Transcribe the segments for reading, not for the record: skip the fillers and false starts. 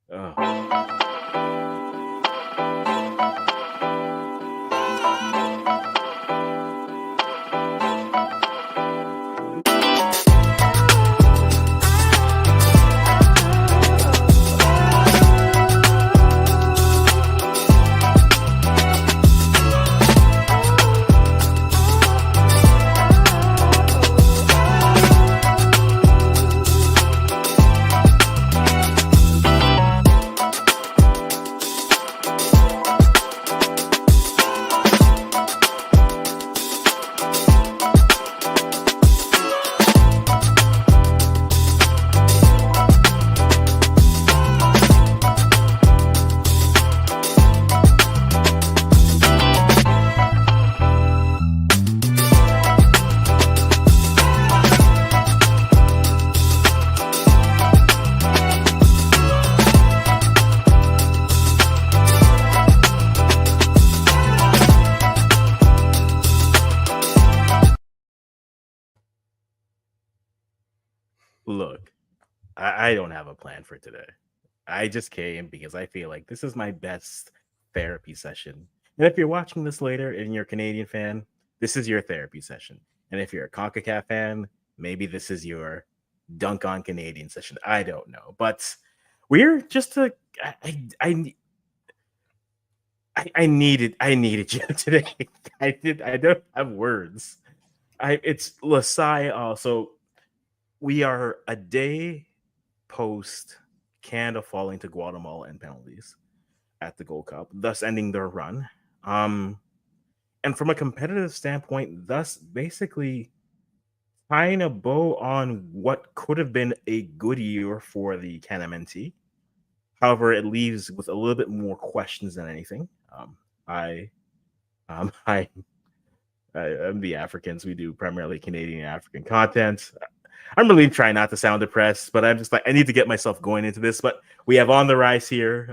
Oh. Look, I don't have a plan for today. I just came because I feel like this is my best therapy session. And if you're watching this later and you're a Canadian fan, this is your therapy session. And if you're a CONCACAF fan, maybe this is your dunk on Canadian session. I don't know. But we're just a I needed you today. I don't have words. It's Lasai also. We are a day post Canada falling to Guatemala in penalties at the Gold Cup, thus ending their run. And from a competitive standpoint, thus basically tying a bow on what could have been a good year for the CANMNT. However, it leaves with a little bit more questions than anything. I, um, I, I'm the Africans. We do primarily Canadian and African content. I'm really trying not to sound depressed, but I'm just like, I need to get myself going into this. But we have On the Rise here.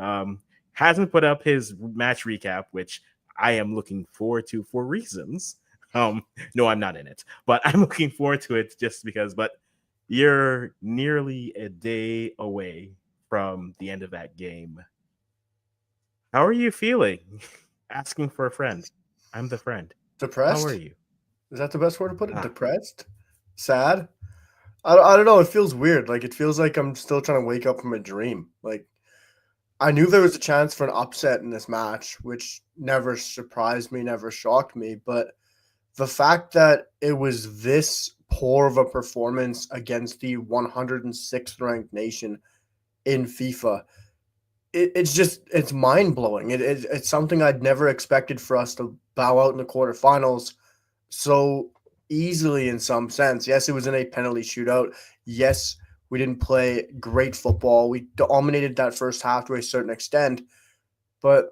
Hasn't put up his match recap, which I am looking forward to for reasons. No, I'm not in it, but I'm looking forward to it just because. But you're nearly a day away from the end of that game. How are you feeling? Asking for a friend. I'm the friend. How are Depressed? you? Is that the best word to put it? Ah, Depressed? Sad? I don't know. It feels weird. Like, it feels like I'm still trying to wake up from a dream. Like, I knew there was a chance for an upset in this match, which never surprised me, never shocked me. But the fact that it was this poor of a performance against the 106th ranked nation in FIFA, it's mind blowing. It's something I'd never expected for us to bow out in the quarterfinals so easily in some sense. Yes, it was in a penalty shootout. Yes, we didn't play great football. We dominated that first half to a certain extent, but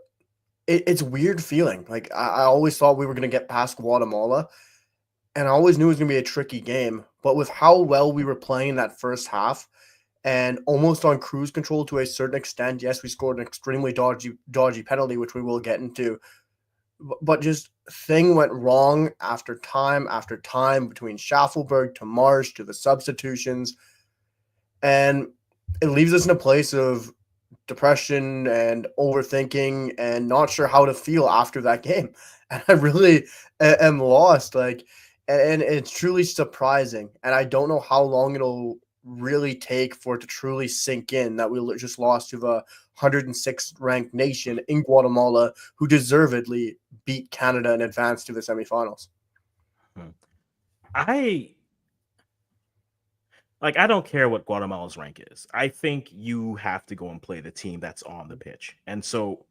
it's weird feeling. Like I always thought we were going to get past Guatemala, and I always knew it was going to be a tricky game. But with how well we were playing that first half, and almost on cruise control to a certain extent, yes, we scored an extremely dodgy penalty, which we will get into, but just thing went wrong after time between Schaffelberg to Marsh to the substitutions, and it leaves us in a place of depression and overthinking and not sure how to feel after that game. And I really am lost. Like, and it's truly surprising. And I don't know how long it'll really take for it to truly sink in that we just lost to the 106th ranked nation in Guatemala who deservedly beat Canada and advanced to the semifinals. hmm. I I don't care what Guatemala's rank is. I think you have to go and play the team that's on the pitch. And so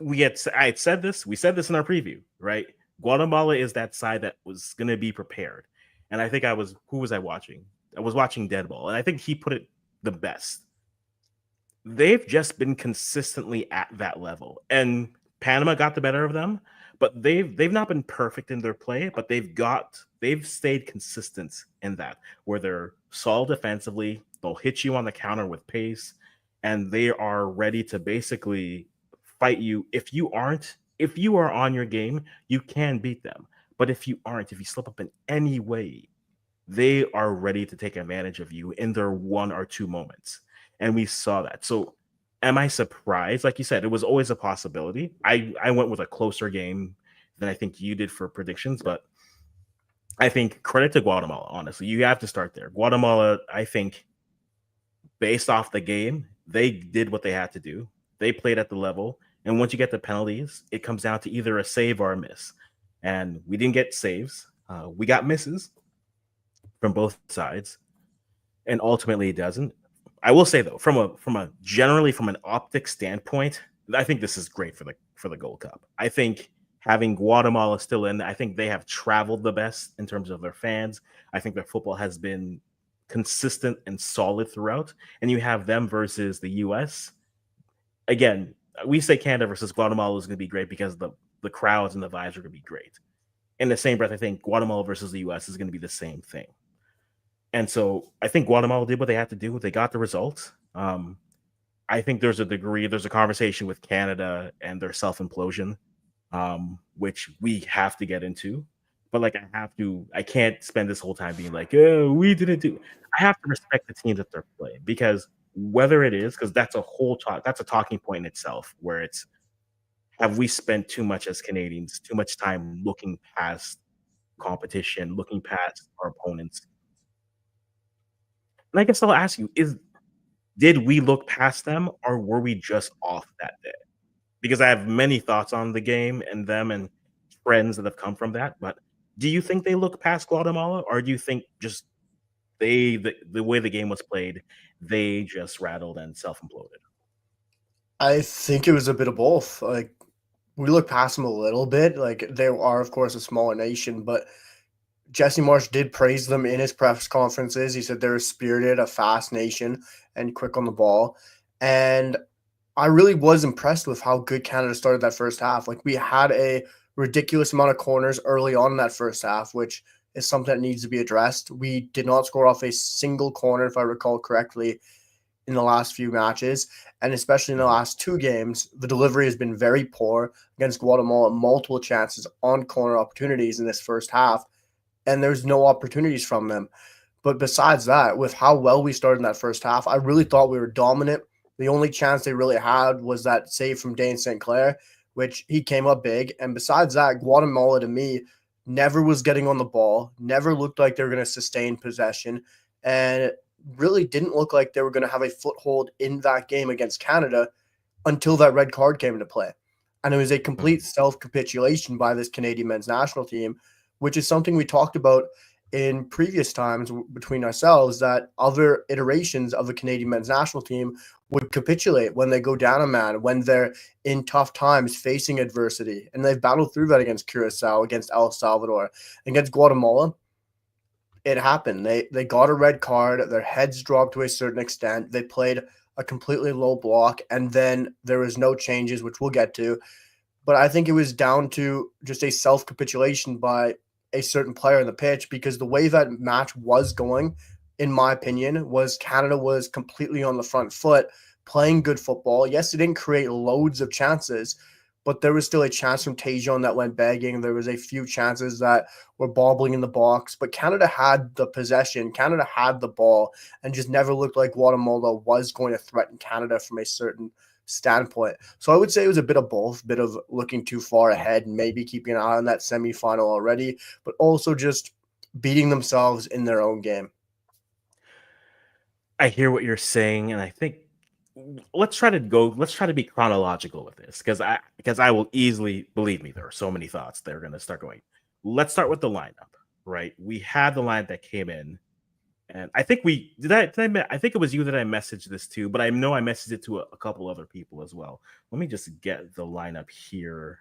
I had said this, we said this in our preview, right? Guatemala is that side that was going to be prepared. And I think who was I watching? I was watching Deadball, and I think he put it the best. They've just been consistently at that level. And Panama got the better of them, but they've not been perfect in their play, but they've stayed consistent in that, where they're solid defensively, they'll hit you on the counter with pace, and they are ready to basically fight you. If you are on your game, you can beat them. But if you aren't, if you slip up in any way, they are ready to take advantage of you in their one or two moments. And we saw that. So Am I surprised? Like you said, it was always a possibility. I went with a closer game than I think you did for predictions, but I think credit to Guatemala, honestly. You have to start there. Guatemala, I think, based off the game, they did what they had to do. They played at the level. And once you get the penalties, it comes down to either a save or a miss. And we didn't get saves. We got misses from both sides. And ultimately it doesn't. I will say though, from an optic standpoint, I think this is great for the Gold Cup. I think having Guatemala still in, I think they have traveled the best in terms of their fans. I think their football has been consistent and solid throughout. And you have them versus the US. Again, we say Canada versus Guatemala is going to be great because the crowds and the vibes are going to be great. In the same breath, I think Guatemala versus the US is going to be the same thing. And so I think Guatemala did what they had to do. They got the results. I think there's a conversation with Canada and their self implosion, which we have to get into. But like, I can't spend this whole time being like, oh, we didn't do. I have to respect the teams that they're playing because whether it is, because that's a talking point in itself where it's, have we spent too much as Canadians, too much time looking past competition, looking past our opponents? And I guess I'll ask you, did we look past them or were we just off that day? Because I have many thoughts on the game and them and trends that have come from that. But do you think they look past Guatemala, or do you think just the way the game was played, they just rattled and self imploded? I think it was a bit of both. Like we look past them a little bit. Like they are, of course, a smaller nation, but Jesse Marsh did praise them in his press conferences. He said they're a spirited, a fast nation, and quick on the ball. And I really was impressed with how good Canada started that first half. Like we had a ridiculous amount of corners early on in that first half, which is something that needs to be addressed. We did not score off a single corner, if I recall correctly, in the last few matches, and especially in the Mhm. last two games, the delivery has been very poor against Guatemala. Multiple chances on corner opportunities in this first half, and there's no opportunities from them. But besides that, with how well we started in that first half, I really thought we were dominant. The only chance they really had was that save from Dane St. Clair, which he came up big. And besides that, Guatemala to me never was getting on the ball, never looked like they were going to sustain possession, and really didn't look like they were going to have a foothold in that game against Canada until that red card came into play. And it was a complete Mhm. self capitulation by this Canadian men's national team, which is something we talked about in previous times between ourselves, that other iterations of the Canadian men's national team would capitulate when they go down a man, when they're in tough times facing adversity. And they've battled through that against Curacao, against El Salvador, against Guatemala. It happened. They got a red card. Their heads dropped to a certain extent. They played a completely low block, and then there was no changes, which we'll get to. But I think it was down to just a self capitulation by a certain player in the pitch, because the way that match was going, in my opinion, was Canada was completely on the front foot, playing good football. Yes, they didn't create loads of chances, but there was still a chance from Tejon that went begging. There was a few chances that were bobbling in the box, but Canada had the possession. Canada had the ball, and just never looked like Guatemala was going to threaten Canada from a certain standpoint. So I would say it was a bit of both, a bit of looking too far ahead and maybe keeping an eye on that semifinal already, but also just beating themselves in their own game. I hear what you're saying, and I think let's try to be chronological with this because I will easily, believe me, there are so many thoughts that are going to start going. Let's start with the lineup, right? We had the line that came in, and I think we I think it was you that I messaged this to, but I know I messaged it to a couple other people as well. Let me just get the lineup here.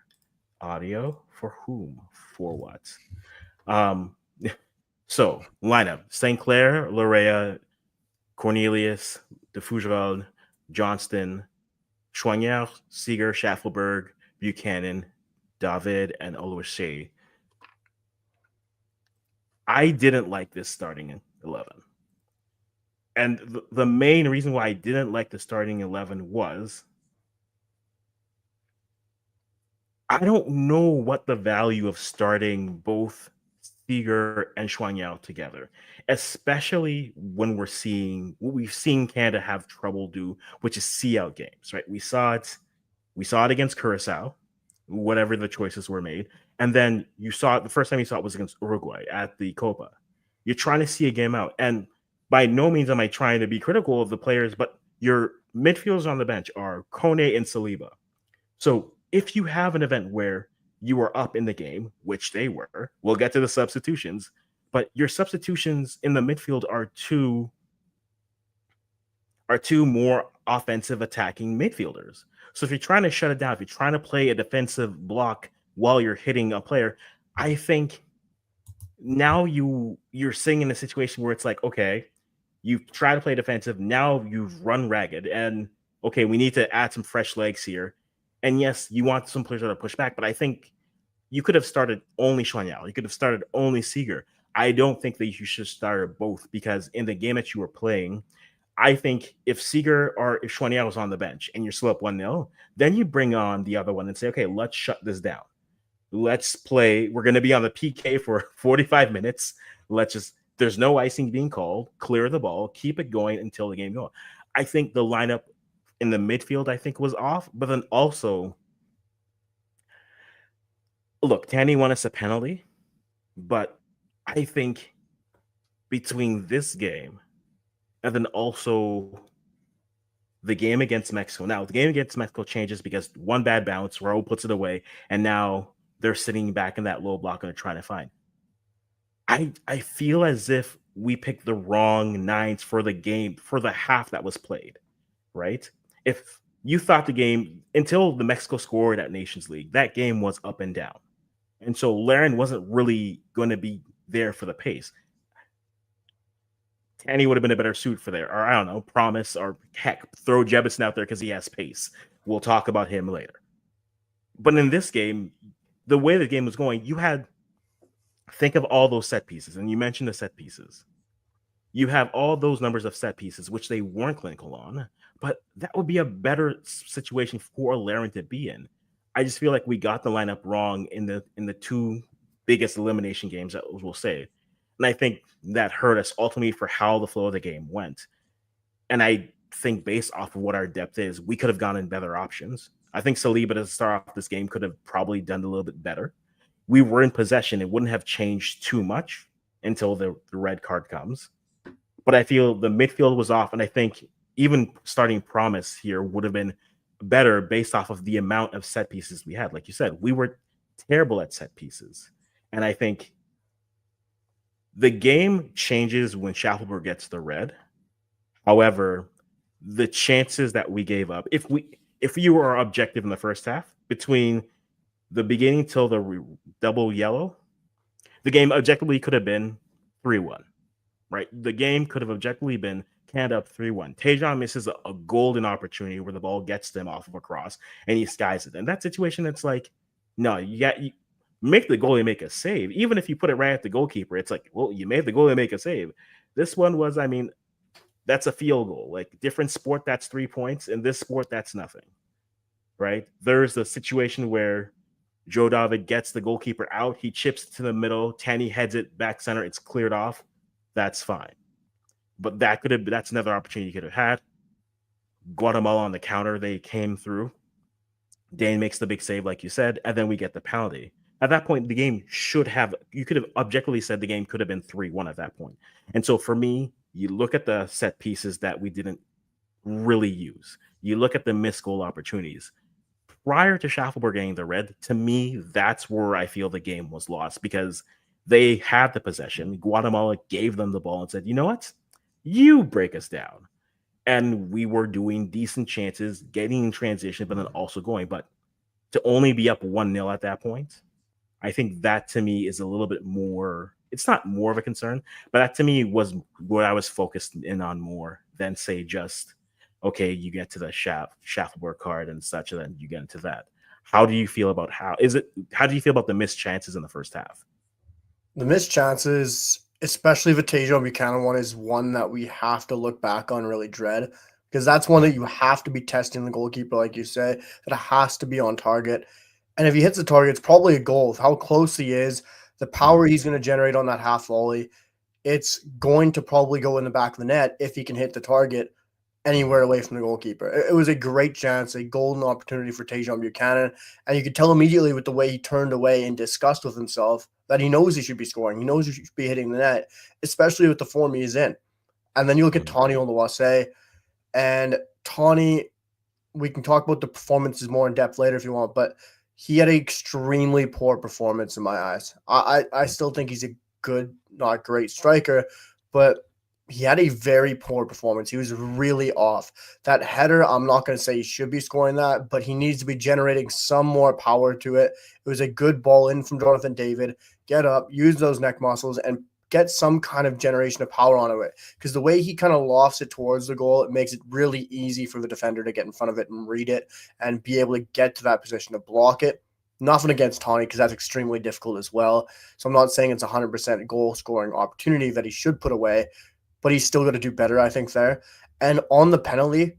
Audio for whom? For what? Um, so lineup: St. Clair, Larea, Cornelius, DeFougerolles, Johnston, Choignard, Seeger, Schaffelberg, Buchanan, David, and Oluwaseyi. I didn't like this starting 11. And the main reason why I didn't like the starting 11 was I don't know what the value of starting both Seager and Xuanyao together, especially when we're seeing what we've seen Canada have trouble do, which is see out games, right? We saw it against Curacao, whatever the choices were made. And then you saw it the first time you saw it was against Uruguay at the Copa. You're trying to see a game out. And by no means am I trying to be critical of the players, but your midfielders on the bench are Kone and Saliba. So if you have an event where you are up in the game, which they were, we'll get to the substitutions, but your substitutions in the midfield are two more offensive attacking midfielders. So if you're trying to shut it down, if you're trying to play a defensive block while you're hitting a player, I think now you're sitting in a situation where it's like, okay, you try to play defensive, now you've run ragged, and okay, we need to add some fresh legs here. And yes, you want some players to push back, but I think you could have started only Xuanyao. You could have started only Seager. I don't think that you should start both because in the game that you were playing, I think if Seager or if Xuanyao was on the bench and you're still up 1-0, then you bring on the other one and say, okay, let's shut this down. Let's play. We're going to be on the PK for 45 minutes. There's no icing being called. Clear the ball, keep it going until the game goes. I think the lineup in the midfield, I think, was off, but then also, look, Tanny won us a penalty, but I think between this game and then also the game against Mexico. Now, the game against Mexico changes because one bad bounce, Raul puts it away, and now they're sitting back in that low block and they're trying to find. I feel as if we picked the wrong nines for the game, for the half that was played, right? If you thought the game, until the Mexico scored at Nations League, that game was up and down. And so Laren wasn't really going to be there for the pace. Tanny would have been a better suit for there. Or I don't know, Promise, or heck, throw Jebison out there because he has pace. We'll talk about him later. But in this game, the way the game was going, think of all those set pieces, and you mentioned the set pieces. You have all those numbers of set pieces, which they weren't clinical on, but that would be a better situation for Laren to be in. I just feel like we got the lineup wrong in the two biggest elimination games, that we'll say. And I think that hurt us ultimately for how the flow of the game went. And I think based off of what our depth is, we could have gone in better options. I think Saliba to start off this game could have probably done a little bit better. We were in possession. It wouldn't have changed too much until the red card comes. But I feel the midfield was off, and I think even starting Promise here would have been better based off of the amount of set pieces we had. Like you said, we were terrible at set pieces. And I think the game changes when Schaffelberg gets the red. However, the chances that we gave up, if you were objective in the first half, between the beginning till the double yellow, the game objectively could have been 3-1, right? The game could have objectively been Canada up 3-1. Tejan misses a golden opportunity where the ball gets them off of a cross and he skies it. In that situation, it's like, no, you make the goalie make a save. Even if you put it right at the goalkeeper, it's like, well, you made the goalie make a save. This one was, I mean, that's a field goal. Like, different sport, that's 3 points. In this sport, that's nothing, right? There's a situation where Joe David gets the goalkeeper out. He chips to the middle. Tanny heads it back center. It's cleared off. That's fine. But that's another opportunity you could have had. Guatemala on the counter, they came through. Dane makes the big save, like you said, and then we get the penalty. At that point, the game you could have objectively said the game could have been 3-1 at that point. And so for me, you look at the set pieces that we didn't really use. You look at the missed goal opportunities. Prior to Schaffelberg getting the red, to me, that's where I feel the game was lost because they had the possession. Guatemala gave them the ball and said, you know what? You break us down. And we were doing decent chances, getting in transition, but then also going. But to only be up 1-0 at that point, I think that to me is a little bit more, it's not more of a concern, but that to me was what I was focused in on more than say just, okay, you get to the Schaffelberg card and such, and then you get into that. How do you feel about how do you feel about the missed chances in the first half? The missed chances, especially the Tejan Buchanan one, is one that we have to look back on, really dread, because that's one that you have to be testing the goalkeeper, like you say, that has to be on target. And if he hits the target, it's probably a goal. How close he is, the power he's going to generate on that half volley, it's going to probably go in the back of the net if he can hit the target anywhere away from the goalkeeper. It was a great chance, a golden opportunity for Tajon Buchanan. And you could tell immediately with the way he turned away in disgust with himself that he knows he should be scoring. He knows he should be hitting the net, especially with the form he's in. And then you look at Tony Oluwase, and Tony, we can talk about the performances more in depth later if you want, but he had an extremely poor performance in my eyes. I still think he's a good, not great striker, but he had a very poor performance. He was really off. That header, I'm not going to say he should be scoring that, but he needs to be generating some more power to it. It was a good ball in from Jonathan David. Get up, use those neck muscles, and get some kind of generation of power onto it. Because the way he kind of lofts it towards the goal, it makes it really easy for the defender to get in front of it and read it and be able to get to that position to block it. Nothing against Tony, because that's extremely difficult as well. So I'm not saying it's 100% goal scoring opportunity that he should put away, but he's still going to do better, I think, there. And on the penalty,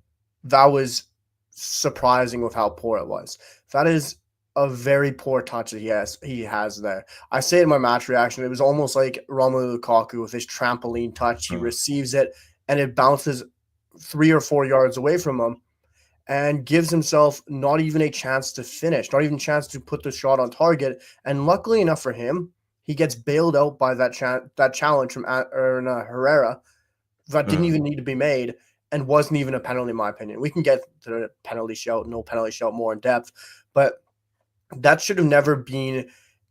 that was surprising with how poor it was. That is a very poor touch that he has there. I say it in my match reaction, it was almost like Romelu Lukaku with his trampoline touch. He receives it, and it bounces 3 or 4 yards away from him and gives himself not even a chance to finish, not even a chance to put the shot on target. And luckily enough for him, he gets bailed out by that challenge from Aaron Herrera that didn't even need to be made and wasn't even a penalty, in my opinion. We can get to the penalty shout, no penalty shout more in depth, but that should have never been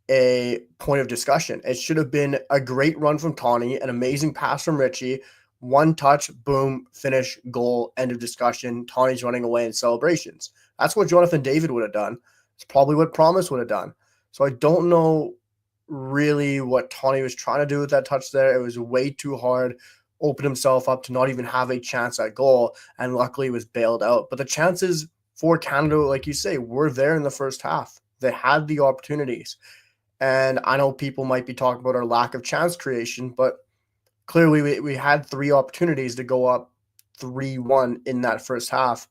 a point of discussion. It should have been a great run from Tawny, an amazing pass from Richie, one touch, boom, finish, goal, end of discussion. Tawny's running away in celebrations. That's what Jonathan David would have done. It's probably what Promise would have done. So I don't know really what Tawny was trying to do with that touch there. It was way too hard. Opened himself up to not even have a chance at goal, and luckily was bailed out. But the chances for Canada, like you say, were there in the first half. They had the opportunities. And I know people might be talking about our lack of chance creation, but clearly we had 3 opportunities to go up 3-1 in that first half.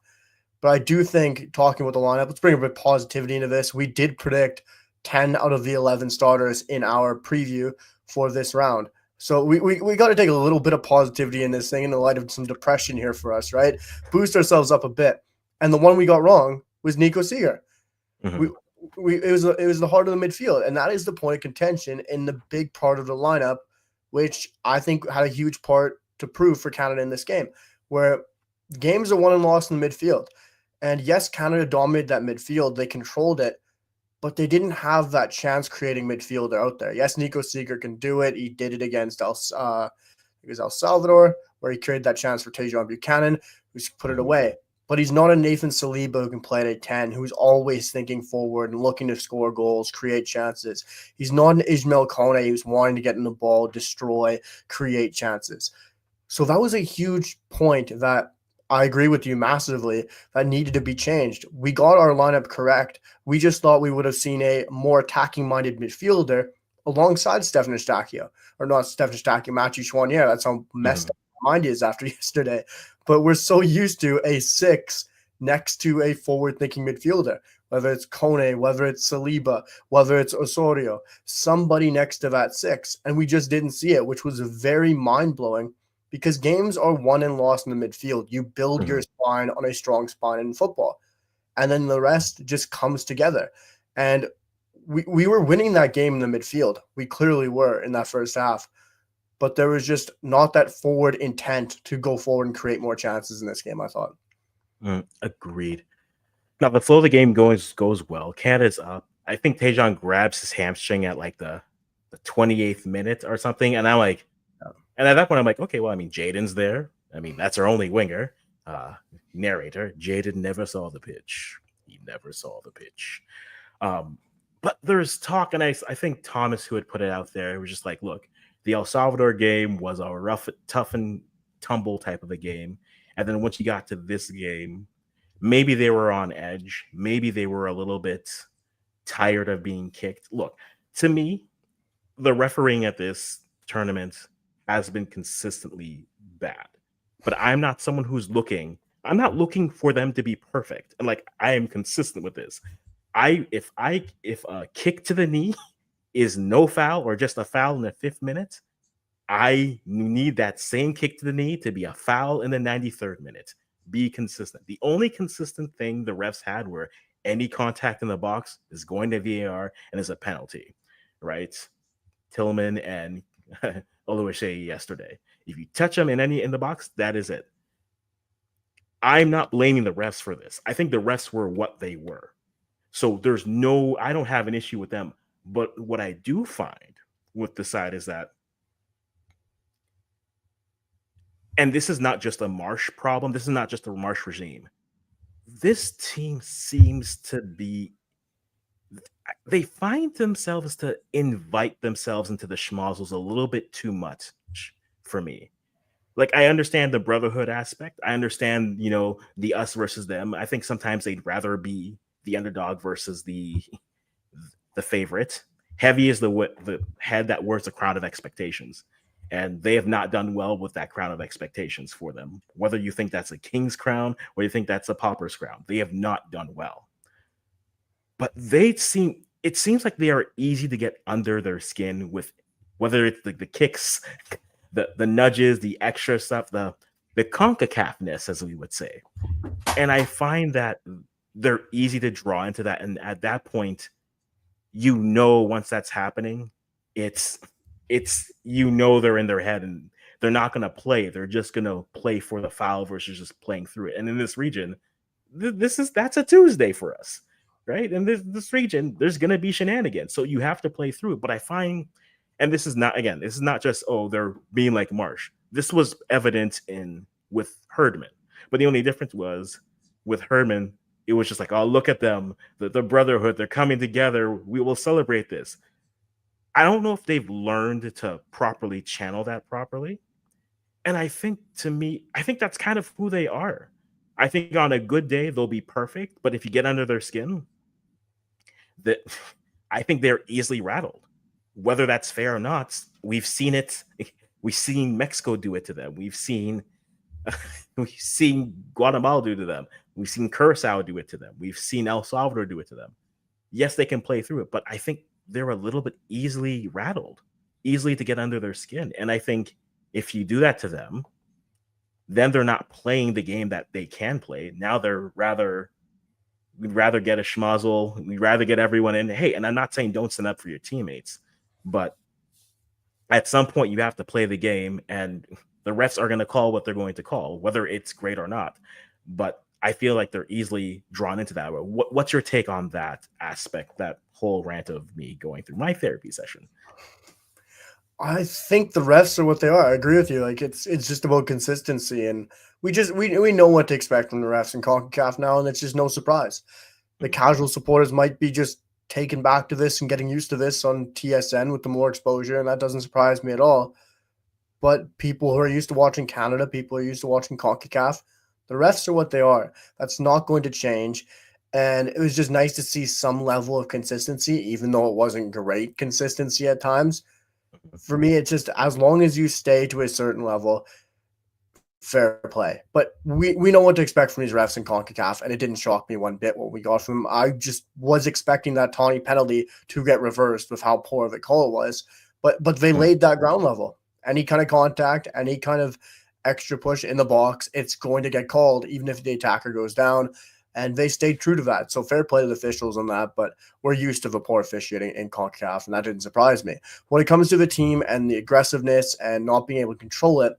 But I do think, talking about the lineup, let's bring a bit of positivity into this. We did predict 10 out of the 11 starters in our preview for this round. So we got to take a little bit of positivity in this thing in the light of some depression here for us, right? Boost ourselves up a bit. And the one we got wrong was Nico Seeger. It was the heart of the midfield, and that is the point of contention in the big part of the lineup, which I think had a huge part to prove for Canada in this game, where games are won and lost in the midfield. And yes, Canada dominated that midfield. They controlled it, but they didn't have that chance-creating midfielder out there. Yes, Nico Seeger can do it. He did it against El Salvador, where he created that chance for Tajon Buchanan, who's put it away. But he's not a Nathan Saliba who can play at a 10, who's always thinking forward and looking to score goals, create chances. He's not an Ismail Kone who's wanting to get in the ball, destroy, create chances. So that was a huge point that I agree with you massively that needed to be changed. We got our lineup correct. We just thought we would have seen a more attacking-minded midfielder alongside Stefan Eustaquio. Or not Stefan Eustaquio, Matthew Chouanier. That's how messed up my mind is after yesterday. But we're so used to a 6 next to a forward-thinking midfielder, whether it's Kone, whether it's Saliba, whether it's Osorio, somebody next to that 6. And we just didn't see it, which was very mind-blowing. Because games are won and lost in the midfield. You build your spine on a strong spine in football. And then the rest just comes together. And we were winning that game in the midfield. We clearly were in that first half. But there was just not that forward intent to go forward and create more chances in this game, I thought. Agreed. Now, the flow of the game goes well. Canada's up. I think Tajon grabs his hamstring at like the 28th minute or something. And I'm like, and at that point, I'm like, okay, well, I mean, Jaden's there. I mean, that's our only winger. Narrator, Jaden never saw the pitch. He never saw the pitch. But there's talk, and I think Thomas, who had put it out there, was just like, look, the El Salvador game was a rough, tough and tumble type of a game. And then once you got to this game, maybe they were on edge. Maybe they were a little bit tired of being kicked. Look, to me, the refereeing at this tournament has been consistently bad. But I'm not someone who's I'm not looking for them to be perfect. And like, I am consistent with this. If a kick to the knee is no foul or just a foul in the 5th minute, I need that same kick to the knee to be a foul in the 93rd minute. Be consistent. The only consistent thing the refs had were any contact in the box is going to VAR and is a penalty, right? Tillman and Oluwaseyi yesterday. If you touch them in the box, that is it. I'm not blaming the refs for this. I think the refs were what they were. So I don't have an issue with them. But what I do find with the side is that, and this is not just a Marsh problem, this is not just a Marsh regime. This team seems to be, they find themselves to invite themselves into the schmozzles a little bit too much for me. Like, I understand the brotherhood aspect. I understand, the us versus them. I think sometimes they'd rather be the underdog versus the favorite. Heavy is the head that wears the crown of expectations. And they have not done well with that crown of expectations for them. Whether you think that's a king's crown or you think that's a pauper's crown, they have not done well. But it seems like they are easy to get under their skin with, whether it's the kicks, the nudges, the extra stuff, the CONCACAF-ness, as we would say. And I find that they're easy to draw into that. And at that point, once that's happening, it's they're in their head and they're not going to play. They're just going to play for the foul versus just playing through it. And in this region, that's a Tuesday for us, right? In this region, there's going to be shenanigans. So you have to play through it. But I find, and this is not just, they're being like Marsh. This was evident with Herdman. But the only difference was with Herdman, it was just like, oh, look at them, the brotherhood, they're coming together. We will celebrate this. I don't know if they've learned to properly channel that properly. And I think that's kind of who they are. I think on a good day, they'll be perfect. But if you get under their skin, I think they're easily rattled. Whether that's fair or not, we've seen it. We've seen Mexico do it to them. We've seen Guatemala do it to them. We've seen Curacao do it to them. We've seen El Salvador do it to them. Yes, they can play through it, but I think they're a little bit easily rattled, easily to get under their skin. And I think if you do that to them, then they're not playing the game that they can play. Now we'd rather get a schmozzle. We'd rather get everyone in. Hey, and I'm not saying don't stand up for your teammates, but at some point you have to play the game, and the refs are going to call what they're going to call, whether it's great or not. But I feel like they're easily drawn into that. What's your take on that aspect, that whole rant of me going through my therapy session? I think the refs are what they are. I agree with you. Like, it's just about consistency, and we know what to expect from the refs in CONCACAF now, and it's just no surprise. The casual supporters might be just taken back to this and getting used to this on TSN with the more exposure, and that doesn't surprise me at all. But people who are used to watching Canada, people who are used to watching CONCACAF, the refs are what they are. That's not going to change. And it was just nice to see some level of consistency, even though it wasn't great consistency at times. For me, it's just as long as you stay to a certain level, fair play. But we know what to expect from these refs in CONCACAF, and it didn't shock me one bit what we got from them. I just was expecting that Tawny penalty to get reversed with how poor of a call it was. But they laid that ground level. Any kind of contact, any kind of extra push in the box, it's going to get called, even if the attacker goes down. And they stayed true to that. So fair play to the officials on that, but we're used to the poor officiating in CONCACAF, and that didn't surprise me. When it comes to the team and the aggressiveness and not being able to control it,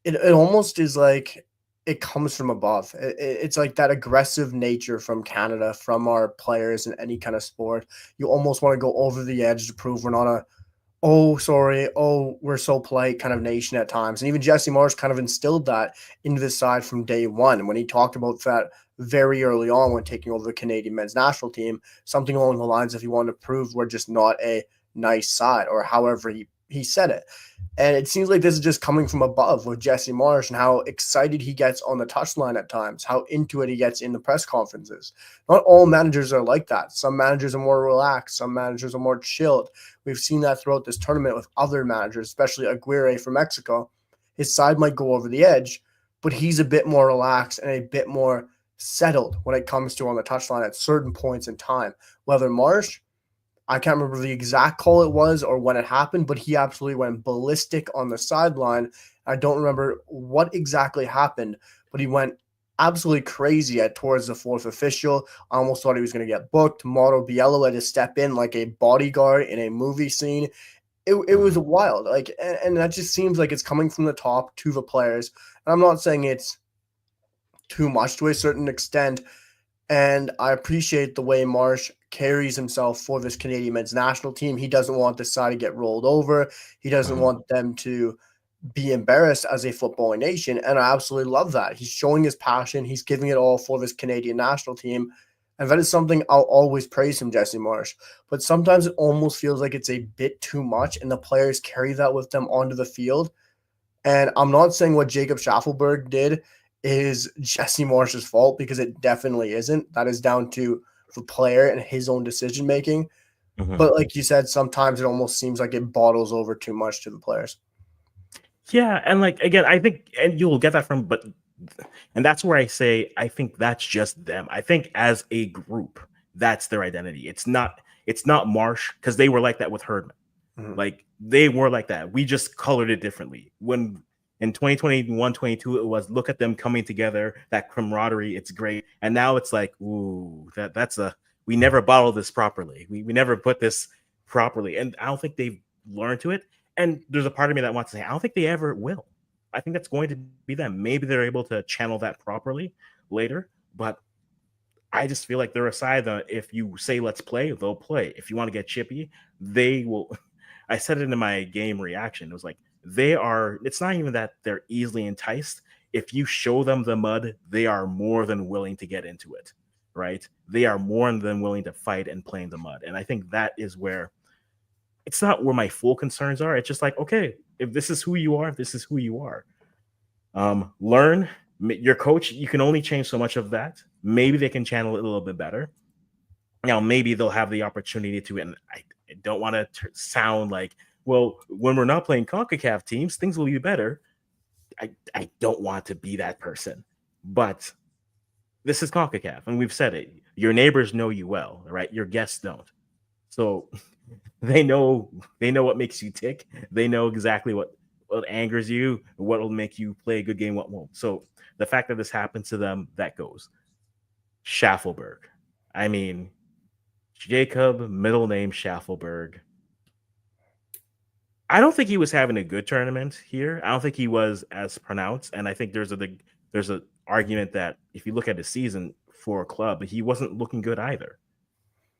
it almost is like it comes from above. It's like that aggressive nature from Canada, from our players in any kind of sport. You almost want to go over the edge to prove we're not a we're so polite kind of nation at times. And even Jesse Marsh kind of instilled that into the side from day one when he talked about that very early on when taking over the Canadian men's national team, something along the lines of he wanted to prove we're just not a nice side, or however he said it. And it seems like this is just coming from above with Jesse Marsh and how excited he gets on the touchline at times, how into it he gets in the press conferences. Not all managers are like that. Some managers are more relaxed. Some managers are more chilled. We've seen that throughout this tournament with other managers, especially Aguirre from Mexico. His side might go over the edge, but he's a bit more relaxed and a bit more settled when it comes to on the touchline at certain points in time. Whether Marsh, I can't remember the exact call it was or when it happened, but he absolutely went ballistic on the sideline. I don't remember what exactly happened, but he went absolutely crazy towards the fourth official. I almost thought he was going to get booked. Mauro Biello had to step in like a bodyguard in a movie scene. It was Mhm. wild. Like, and that just seems like it's coming from the top to the players. And I'm not saying it's too much to a certain extent, and I appreciate the way Marsh carries himself for this Canadian men's national team. He doesn't want this side to get rolled over. He doesn't Mhm. want them to be embarrassed as a footballing nation. And I absolutely love that. He's showing his passion. He's giving it all for this Canadian national team. And that is something I'll always praise him, Jesse Marsh. But sometimes it almost feels like it's a bit too much, and the players carry that with them onto the field. And I'm not saying what Jacob Schaffelberg did is Jesse Marsh's fault, because it definitely isn't. That is down to the player and his own decision making. Mhm. But like you said, sometimes it almost seems like it bottles over too much to the players. Yeah, and like again, I think, and you'll get that from, but, and that's where I say I think that's just them. I think as a group, that's their identity. It's not Marsh, because they were like that with Herdman. Mhm. Like they were like that. We just colored it differently. When in 2021, 22, it was look at them coming together, that camaraderie, it's great. And now it's like, ooh, that's a we never bottled this properly. We never put this properly. And I don't think they've learned to it. And there's a part of me that wants to say, I don't think they ever will. I think that's going to be them. Maybe they're able to channel that properly later, but I just feel like they're a side that if you say let's play, they'll play. If you want to get chippy, they will. I said it in my game reaction. It was like they are. It's not even that they're easily enticed. If you show them the mud, they are more than willing to get into it. Right? They are more than willing to fight and play in the mud. And I think that is where it's not where my full concerns are. It's just like, okay, if this is who you are, this is who you are. Learn your coach. You can only change so much of that. Maybe they can channel it a little bit better. Now, maybe they'll have the opportunity to, and I don't want to sound like, well, when we're not playing CONCACAF teams, things will be better. I don't want to be that person, but this is CONCACAF, and we've said it. Your neighbors know you well, right? Your guests don't. So they know what makes you tick. They know exactly what angers you, what will make you play a good game, what won't. So the fact that this happens to them, that goes. Schaffelberg. I mean, Jacob, middle name Schaffelberg. I don't think he was having a good tournament here. I don't think he was as pronounced, and I think there's a argument that if you look at the season for a club, he wasn't looking good either.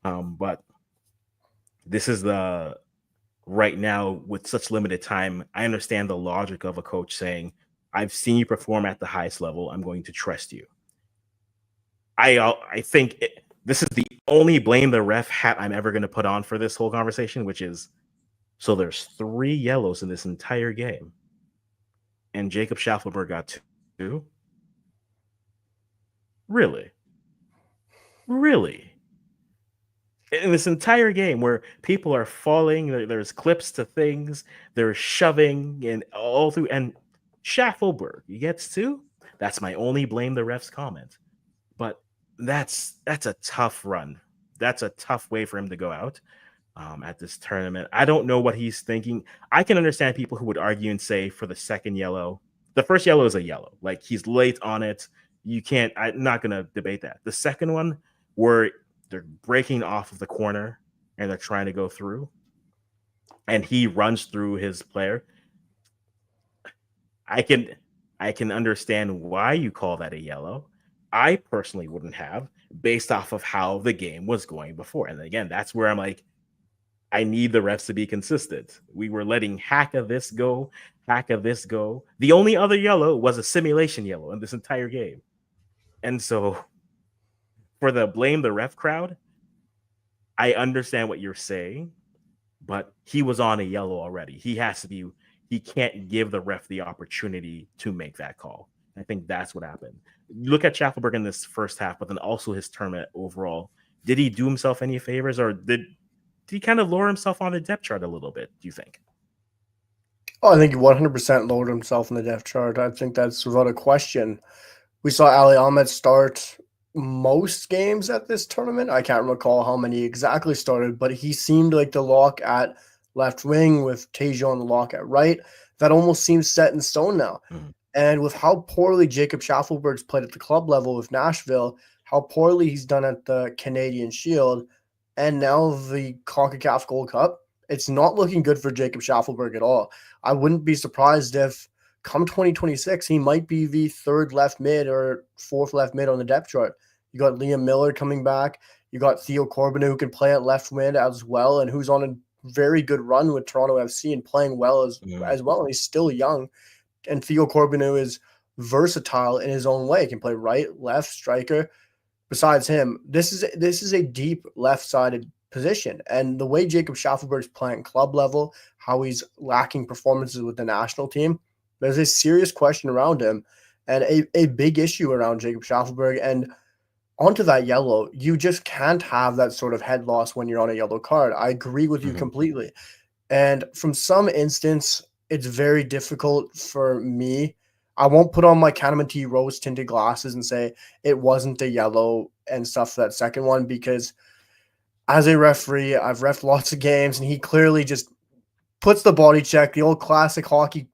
But this is the right now with such limited time. I understand the logic of a coach saying, "I've seen you perform at the highest level. I'm going to trust you." I think this is the only blame the ref hat I'm ever going to put on for this whole conversation, which is so there's 3 yellows in this entire game, and Jacob Schaffelberg got 2. Really, really, in this entire game where people are falling, there's clips to things, there's shoving and all through, and Schaffelberg he gets 2. That's my only blame the refs comment. But that's a tough run. That's a tough way for him to go out. At this tournament. I don't know what he's thinking. I can understand people who would argue and say for the second yellow, the first yellow is a yellow. Like he's late on it. You can't, I'm not going to debate that. The second one, where they're breaking off of the corner and they're trying to go through, and he runs through his player. I can I can understand why you call that a yellow. I personally wouldn't have, based off of how the game was going before. And again, that's where I'm like, I need the refs to be consistent. We were letting hack of this go, hack of this go. The only other yellow was a simulation yellow in this entire game. And so for the blame the ref crowd, I understand what you're saying, but he was on a yellow already. He can't give the ref the opportunity to make that call. I think that's what happened. Look at Schaffelberg in this first half, but then also his tournament overall. Did he do himself any favors, or did he kind of lower himself on the depth chart a little bit, do you think? Oh, I think he 100% lowered himself in the depth chart. I think that's without a question. We saw Ali Ahmed start. most games at this tournament. I can't recall how many exactly started, but he seemed like the lock at left wing with Teja on the lock at right. That almost seems set in stone now. Mhm. And with how poorly Jacob Schaffelberg's played at the club level with Nashville, how poorly he's done at the Canadian Shield, and now the CONCACAF Gold Cup, it's not looking good for Jacob Schaffelberg at all. I wouldn't be surprised if come 2026, he might be the third left mid or fourth left mid on the depth chart. You got Liam Miller coming back. You got Theo Corbin, who can play at left mid as well, and who's on a very good run with Toronto FC and playing well as well. And he's still young. And Theo Corbin is versatile in his own way. He can play right, left, striker. Besides him, this is a deep left-sided position. And the way Jacob Schaffelberg's playing club level, how he's lacking performances with the national team, there's a serious question around him and a big issue around Jacob Schaffelberg. And onto that yellow, you just can't have that sort of head loss when you're on a yellow card. I agree with you Mhm. completely. And from some instance, it's very difficult for me. I won't put on my CANMNT rose tinted glasses and say it wasn't a yellow and stuff for that second one, because as a referee, I've ref lots of games and he clearly just puts the body check, the old classic hockey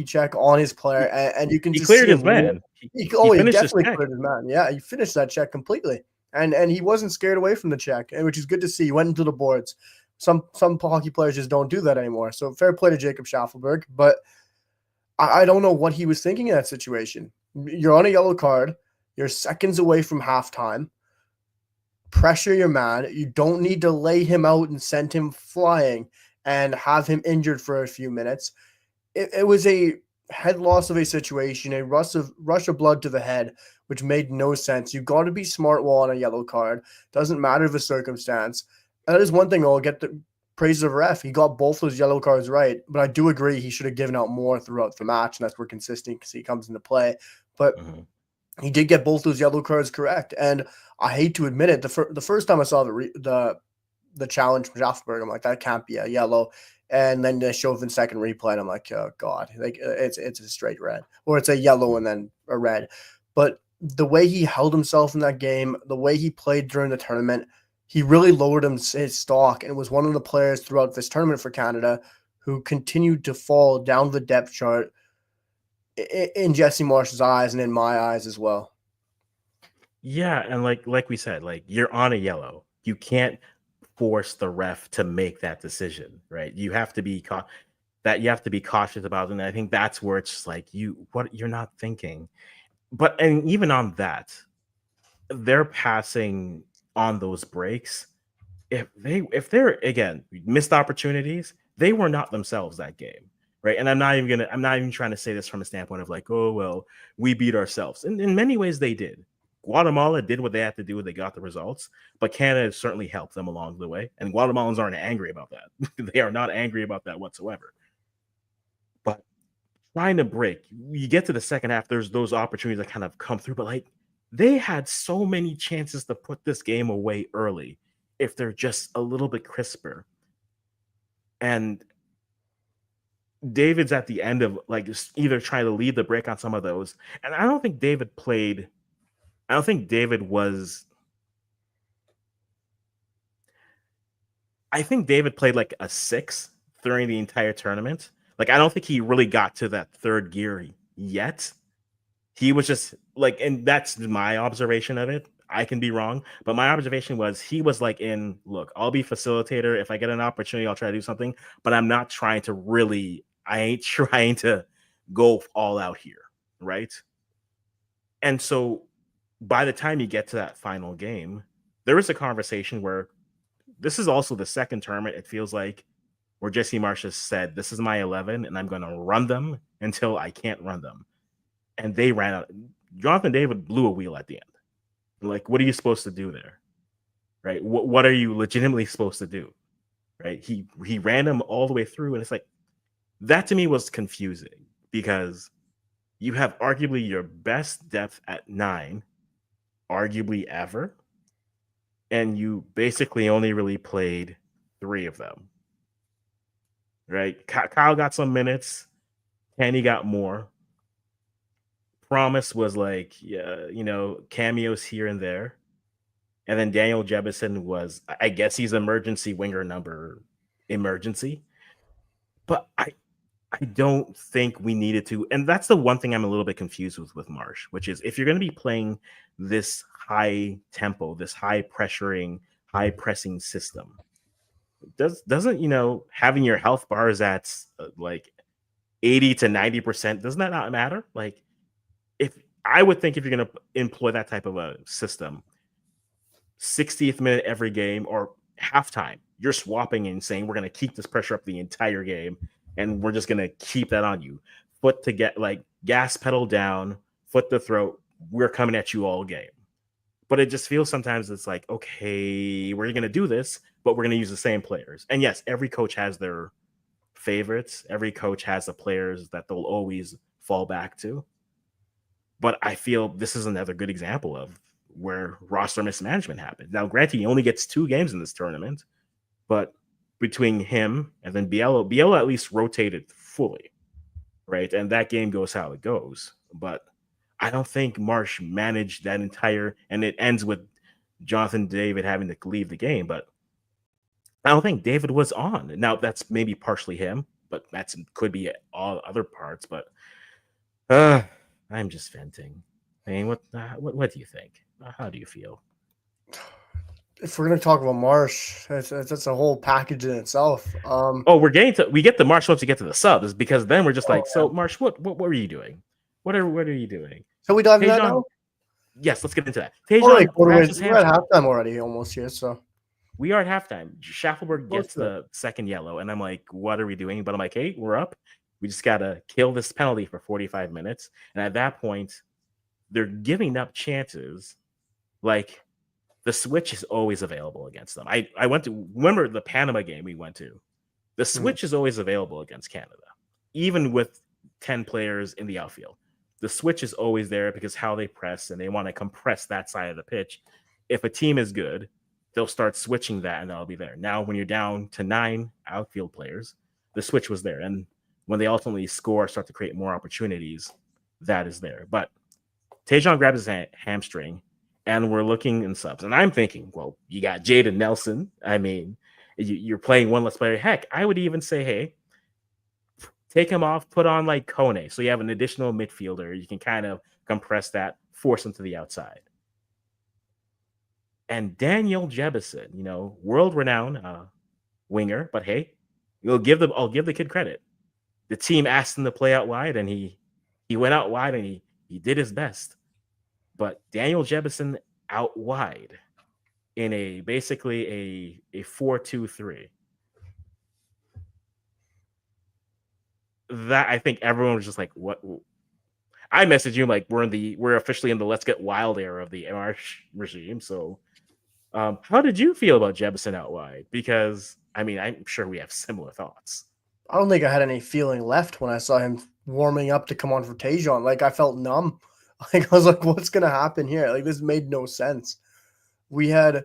check on his player, He, and you can he just see cleared him. his man. He He finished his definitely check. cleared his man. Yeah, he finished that check completely, and he wasn't scared away from the check, which is good to see. He went into the boards. Some hockey players just don't do that anymore. So fair play to Jacob Schaffelberg, but I don't know what he was thinking in that situation. You're on a yellow card. You're seconds away from halftime. Pressure your man. You don't need to lay him out and send him flying and have him injured for a few minutes. It was a head loss of a situation, a rush of blood to the head, which made no sense. You got to be smart while on a yellow card. Doesn't matter the circumstance. And that is one thing I'll get the praise of ref. He got both those yellow cards right, but I do agree he should have given out more throughout the match, and that's where consistency comes into play. But Mhm. he did get both those yellow cards correct, and I hate to admit it. The first time I saw the challenge from Schaffelberg, I'm like, that can't be a yellow. And then they show the second replay, and I'm like, oh god, like it's a straight red, or it's a yellow and then a red. But the way he held himself in that game, the way he played during the tournament, he really lowered his stock, and was one of the players throughout this tournament for Canada who continued to fall down the depth chart in Jesse Marsh's eyes and in my eyes as well. Yeah, and like we said, like you're on a yellow. You can't force the ref to make that decision, right? You have to be you have to be cautious about, and I think that's where it's just like you're not thinking. But and even on that, they're passing on those breaks. If they're again missed opportunities, they were not themselves that game, right? And I'm not even trying to say this from a standpoint of like, oh well, we beat ourselves. In many ways, they did. Guatemala did what they had to do. They got the results, but Canada certainly helped them along the way. And Guatemalans aren't angry about that. They are not angry about that whatsoever. But trying to break, you get to the second half, there's those opportunities that kind of come through, but like they had so many chances to put this game away early if they're just a little bit crisper. And David's at the end of like just either trying to lead the break on some of those. And I don't think David was, I think David played like a six during the entire tournament. Like, I don't think he really got to that third gear yet. He was just like, and that's my observation of it. I can be wrong, but my observation was he was like, in look, I'll be facilitator. If I get an opportunity, I'll try to do something, but I'm not trying to really, I ain't trying to go all out here. Right. And so by the time you get to that final game, there is a conversation where this is also the second tournament, it feels like, where Jesse Marsh has said, this is my 11, and I'm going to run them until I can't run them. And they ran out. Jonathan David blew a wheel at the end. Like, what are you supposed to do there? Right? What are you legitimately supposed to do? Right? He ran them all the way through, and it's like that to me was confusing because you have arguably your best depth at 9, arguably ever, and you basically only really played 3 of them. Right? Kyle got some minutes, Kenny got more. promise was like, cameos here and there. And then Daniel Jebison was, I guess he's emergency winger number emergency. But I don't think we needed to. And that's the one thing I'm a little bit confused with Marsh, which is if you're going to be playing this high tempo, this high pressuring, high pressing system, doesn't having your health bars at like 80 to 90%, doesn't that not matter? Like, if I would think if you're going to employ that type of a system, 60th minute every game or halftime, you're swapping and saying we're going to keep this pressure up the entire game, and we're just going to keep that on you. Foot to get like gas pedal down, foot to throat. We're coming at you all game. But it just feels sometimes it's like, okay, we're going to do this, but we're going to use the same players. And yes, every coach has their favorites. Every coach has the players that they'll always fall back to. But I feel this is another good example of where roster mismanagement happened. Now, granted, he only gets 2 games in this tournament, but between him and then Biello at least rotated fully, right? And that game goes how it goes. But I don't think Marsh managed that entire, and it ends with Jonathan David having to leave the game. But I don't think David was on. Now, that's maybe partially him, but that could be all other parts. But I'm just venting. I mean, what do you think? How do you feel? If we're gonna talk about Marsh, that's a whole package in itself. Oh, we get the Marsh once we get to the subs, because then we're just so Marsh, what were you doing? What are you doing? So we dive into that now? Yes, let's get into that. Tejan, we're at halftime already, almost here. So we are at halftime. Schaffelberg gets the second yellow, and I'm like, what are we doing? But I'm like, hey, we're up. We just gotta kill this penalty for 45 minutes. And at that point, they're giving up chances. Like, the switch is always available against them. I went to, remember the Panama game we went to? The switch is always available against Canada, even with 10 players in the outfield. The switch is always there because how they press, and they want to compress that side of the pitch. If a team is good, they'll start switching that, and that'll be there. Now, when you're down to 9 outfield players, the switch was there. And when they ultimately score, start to create more opportunities, that is there. But Tejan grabs his hamstring, and we're looking in subs. And I'm thinking, well, you got Jaden Nelson. I mean, you're playing one less player. Heck, I would even say, hey, take him off, put on like Kone. So you have an additional midfielder. You can kind of compress that, force him to the outside. And Daniel Jebison, world-renowned winger, but hey, I'll give the kid credit. The team asked him to play out wide, and he went out wide, and he did his best. But Daniel Jebison out wide in basically a 4-2-3. That, I think everyone was just like, what? I messaged you like we're officially in the let's get wild era of the Marsh regime. So how did you feel about Jebison out wide? Because I mean, I'm sure we have similar thoughts. I don't think I had any feeling left when I saw him warming up to come on for Tejan. Like, I felt numb. Like, I was like, what's going to happen here? Like, this made no sense. I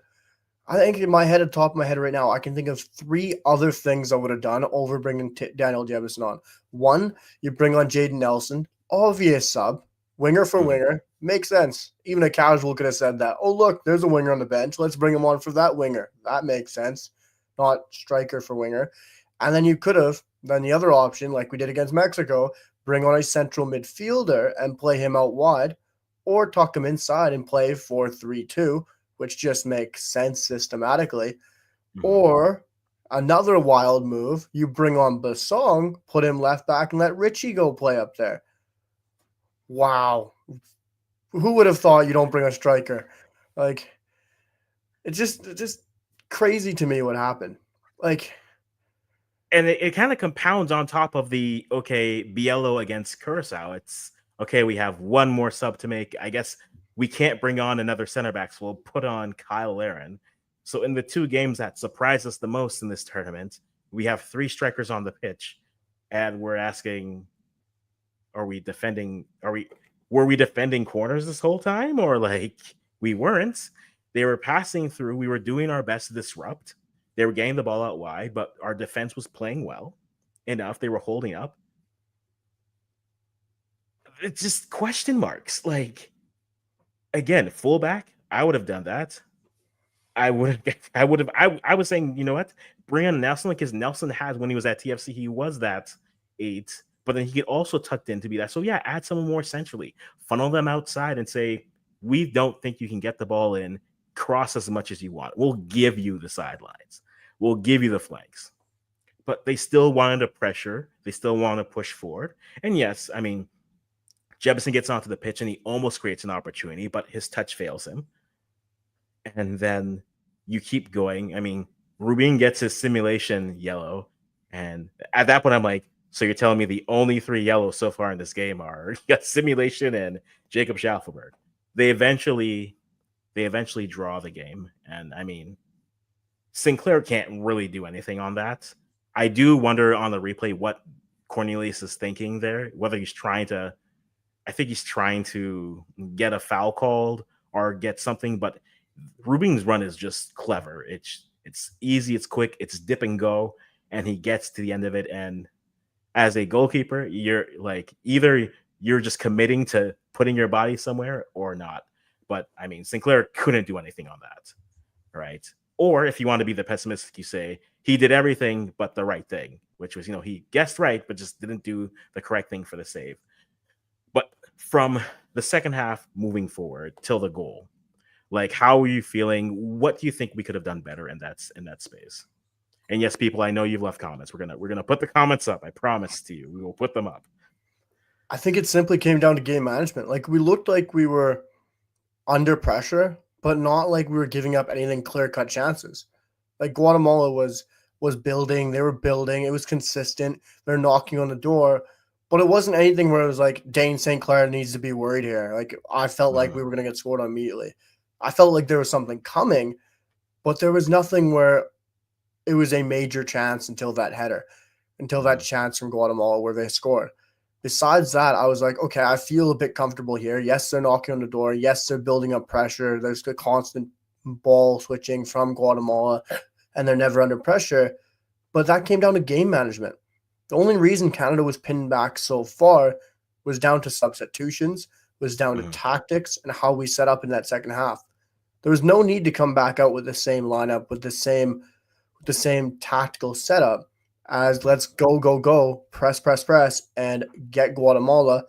think in my head, at the top of my head right now, I can think of 3 other things I would have done over bringing Daniel Jebison on. 1, you bring on Jaden Nelson, obvious sub, winger for winger, makes sense. Even a casual could have said that. Oh, look, there's a winger on the bench. Let's bring him on for that winger. That makes sense. Not striker for winger. And then you could have done the other option, like we did against Mexico, bring on a central midfielder and play him out wide, or tuck him inside and play 4-3-2, which just makes sense systematically. Or another wild move, you bring on Basong, put him left back, and let Richie go play up there. Wow. Who would have thought you don't bring a striker? Like, it's just crazy to me what happened. Like, and it kind of compounds on top of the, okay, Biello against Curacao. It's, okay, we have one more sub to make. I guess we can't bring on another center back, so we'll put on Kyle Aaron. So in the 2 games that surprised us the most in this tournament, we have 3 strikers on the pitch, and we're asking, were we defending corners this whole time? Or like, we weren't. They were passing through. We were doing our best to disrupt. They were getting the ball out wide, but our defense was playing well enough. They were holding up. it's just question marks. Like, again, fullback, I would have done that. I was saying, you know what? Bring on Nelson, because Nelson has, when he was at TFC, he was that 8, but then he could also tucked in to be that. So yeah, add someone more centrally, funnel them outside and say, we don't think you can get the ball in, cross as much as you want. We'll give you the sidelines. We'll give you the flanks. But they still wanted to pressure. They still want to push forward. And yes, I mean, Jefferson gets onto the pitch and he almost creates an opportunity, but his touch fails him. And then you keep going. I mean, Rubin gets his simulation yellow. And at that point, I'm like, so you're telling me the only 3 yellows so far in this game are simulation and Jacob Schaffelberg. They eventually draw the game. And I mean, Sinclair can't really do anything on that. I do wonder on the replay what Cornelius is thinking there, whether he's trying to, I think he's trying to get a foul called or get something, but Rubin's run is just clever. It's easy, it's quick, it's dip and go, and he gets to the end of it. And as a goalkeeper, you're like, either you're just committing to putting your body somewhere or not. But I mean, Sinclair couldn't do anything on that, right? Or if you want to be the pessimistic, you say he did everything but the right thing, which was, he guessed right, but just didn't do the correct thing for the save. But from the second half moving forward till the goal, like, how are you feeling? What do you think we could have done better in that space? And yes, people, I know you've left comments. We're gonna put the comments up. I promise to you, we will put them up. I think it simply came down to game management. Like, we looked like we were under pressure, but not like we were giving up anything clear-cut chances. Like, Guatemala was building, they were building, it was consistent, they're knocking on the door, but it wasn't anything where it was like, Dane St. Clair needs to be worried here. Like, I felt like we were going to get scored on immediately. I felt like there was something coming, but there was nothing where it was a major chance until that header, until that chance from Guatemala where they scored. Besides that, I was like, okay, I feel a bit comfortable here. Yes, they're knocking on the door. Yes, they're building up pressure. There's the constant ball switching from Guatemala, and they're never under pressure. But that came down to game management. The only reason Canada was pinned back so far was down to substitutions, was down to tactics, and how we set up in that second half. There was no need to come back out with the same lineup, with the same tactical setup as let's go, press, and get Guatemala.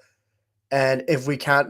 And if we can't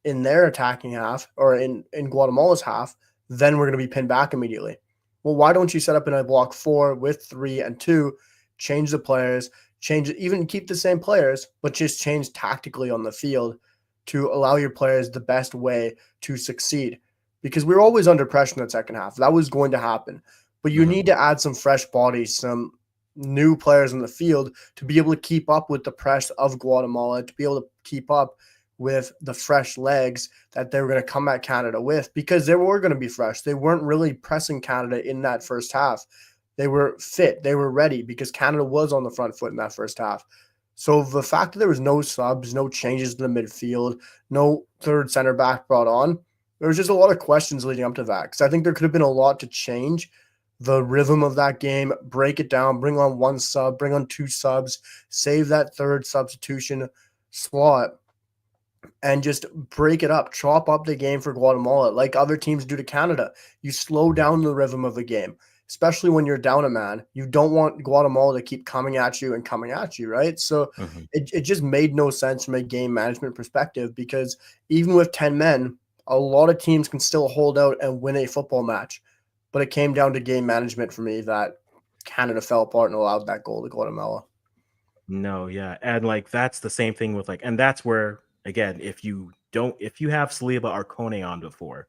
in their attacking half or in Guatemala's half, then we're going to be pinned back immediately. Well, why don't you set up in a block 4 with 3 and 2, change the players, change it, even keep the same players, but just change tactically on the field to allow your players the best way to succeed. Because we were always under pressure in the second half. That was going to happen. But you need to add some fresh bodies, some new players in the field to be able to keep up with the press of Guatemala, to be able to keep up with the fresh legs that they were going to come at Canada with, because they were going to be fresh. They weren't really pressing Canada in that first half. They were fit. They were ready because Canada was on the front foot in that first half. So the fact that there was no subs, no changes in the midfield, no third center back brought on, there was just a lot of questions leading up to that, because I think there could have been a lot to change the rhythm of that game, break it down, bring on 1 sub, bring on 2 subs, save that third substitution slot, and just break it up, chop up the game for Guatemala like other teams do to Canada. You slow down the rhythm of the game, especially when you're down a man. You don't want Guatemala to keep coming at you, right? So it just made no sense from a game management perspective, because even with 10 men, a lot of teams can still hold out and win a football match. But it came down to game management for me that Canada fell apart and allowed that goal to Guatemala. No, yeah. And like, that's the same thing with, like, and that's where, again, if you have Saliba or Kone on before,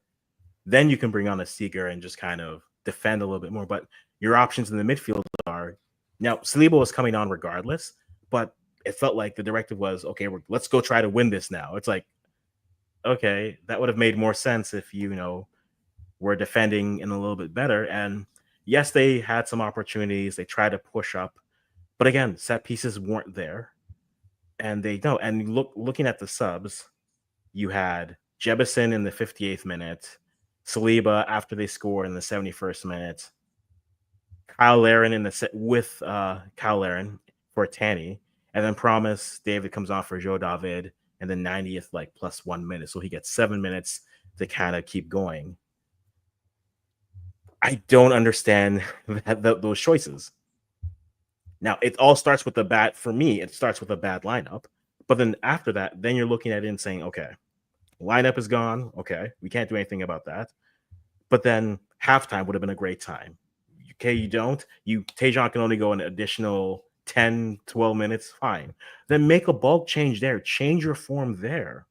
then you can bring on a Seeger and just kind of defend a little bit more. But your options in the midfield are, now Saliba was coming on regardless, but it felt like the directive was, okay, let's go try to win this now. It's like, okay, that would have made more sense if were defending in a little bit better. And yes, they had some opportunities. They tried to push up, but again, set pieces weren't there. And they don't. And looking at the subs, you had Jebison in the 58th minute, Saliba after they scored in the 71st minute, Kyle Laren with Kyle Laren for Tanny, and then Promise David comes off for Joe David, and then 90th like plus 1 minute, so he gets 7 minutes to kind of keep going. I don't understand those choices. Now it all starts with the bad. For me, it starts with a bad lineup, but then after that, then you're looking at it and saying, okay, lineup is gone. Okay, we can't do anything about that. But then halftime would have been a great time. Okay, you don't. Tajon can only go an additional 10, 12 minutes. Fine. Then make a bulk change there. Change your form there.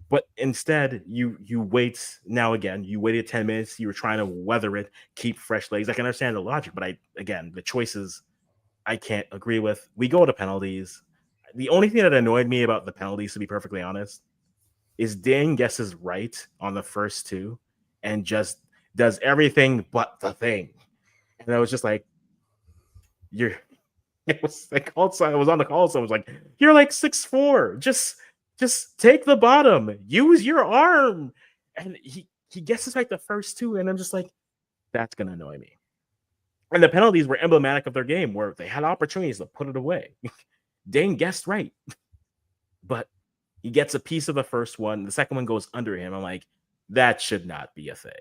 But instead, you wait. Now again, you waited 10 minutes. You were trying to weather it, keep fresh legs. I can understand the logic, but the choices I can't agree with. We go to penalties. The only thing that annoyed me about the penalties, to be perfectly honest, is Dane guesses right on the first two and just does everything but the thing. And I was just like, it was like also I was on the call, so I was like, you're like 6'4". Just take the bottom. Use your arm. And he guesses right the first two, and I'm just like, that's gonna annoy me. And the penalties were emblematic of their game where they had opportunities to put it away. Dane guessed right. But he gets a piece of the first one. The second one goes under him. I'm like, that should not be a thing.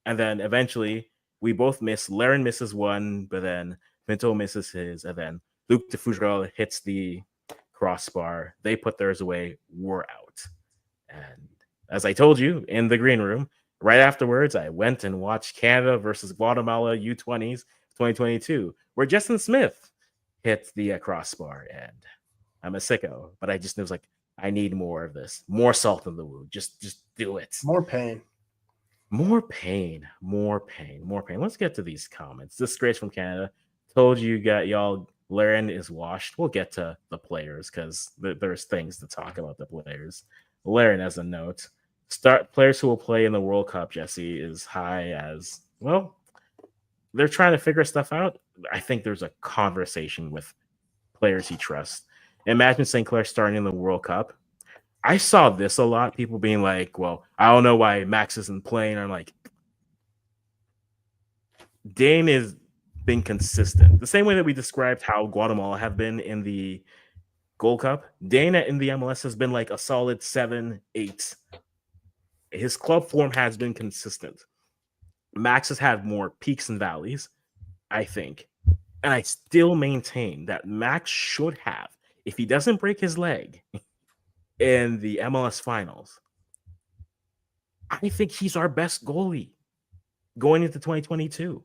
And then eventually we both miss. Laren misses one, but then Pinto misses his. And then Luke de Fougerolles hits the crossbar. They put theirs away. We're out. And as I told you in the green room, right afterwards, I went and watched Canada versus Guatemala U20s 2022, where Justin Smith hit the crossbar. And I'm a sicko, but I just was like, I need more of this, more salt in the wound. Just do it. More pain. More pain. Let's get to these comments. Disgrace from Canada. Told you got y'all. Laren is washed. We'll get to the players because there's things to talk about the players. Laren, as a note, start players who will play in the World Cup, Jesse, is high as well. They're trying to figure stuff out. I think there's a conversation with players he trusts. Imagine St. Clair starting in the World Cup. I saw this a lot. People being like, well, I don't know why Max isn't playing. I'm like, Dane has been consistent. The same way that we described how Guatemala have been in the Gold Cup. Dane in the MLS has been like a solid 7, 8. His club form has been consistent. Max has had more peaks and valleys, I think. And I still maintain that Max should have, if he doesn't break his leg in the MLS finals, I think he's our best goalie going into 2022.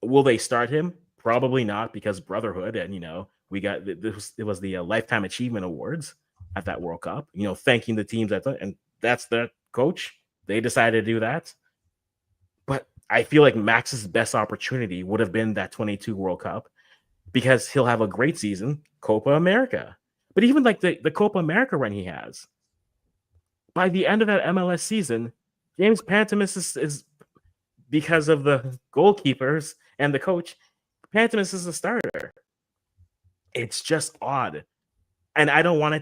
Will they start him? Probably not, because brotherhood, and we got this. It was the Lifetime Achievement Awards at that World Cup. Thanking the teams and that's the coach. They decided to do that. But I feel like Max's best opportunity would have been that 22 World Cup, because he'll have a great season, Copa America. But even like the Copa America run he has, by the end of that MLS season, James Pantemis is because of the goalkeepers and the coach, Pantemis is a starter. It's just odd. And I don't want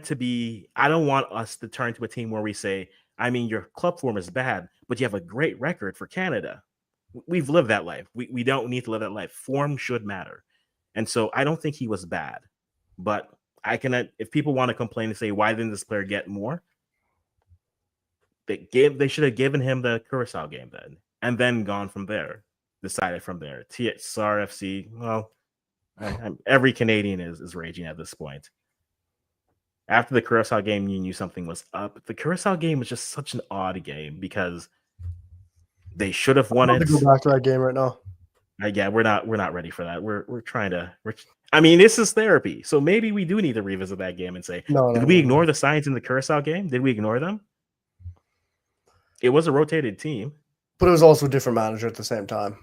us to turn to a team where we say, I mean, your club form is bad, but you have a great record for Canada. We've lived that life. We don't need to live that life. Form should matter. And so I don't think he was bad. But if people want to complain and say, why didn't this player get more? They should have given him the Curacao game then, and then gone from there. Decided from there. SAR-FC, well, every Canadian is raging at this point. After the Curacao game, you knew something was up. The Curacao game was just such an odd game because they should have won it. I go back to that game right now. Yeah, we're not ready for that. We're trying to. I mean, this is therapy, so maybe we do need to revisit that game and say, did we ignore the signs in the Curacao game? Did we ignore them? It was a rotated team, but it was also a different manager at the same time.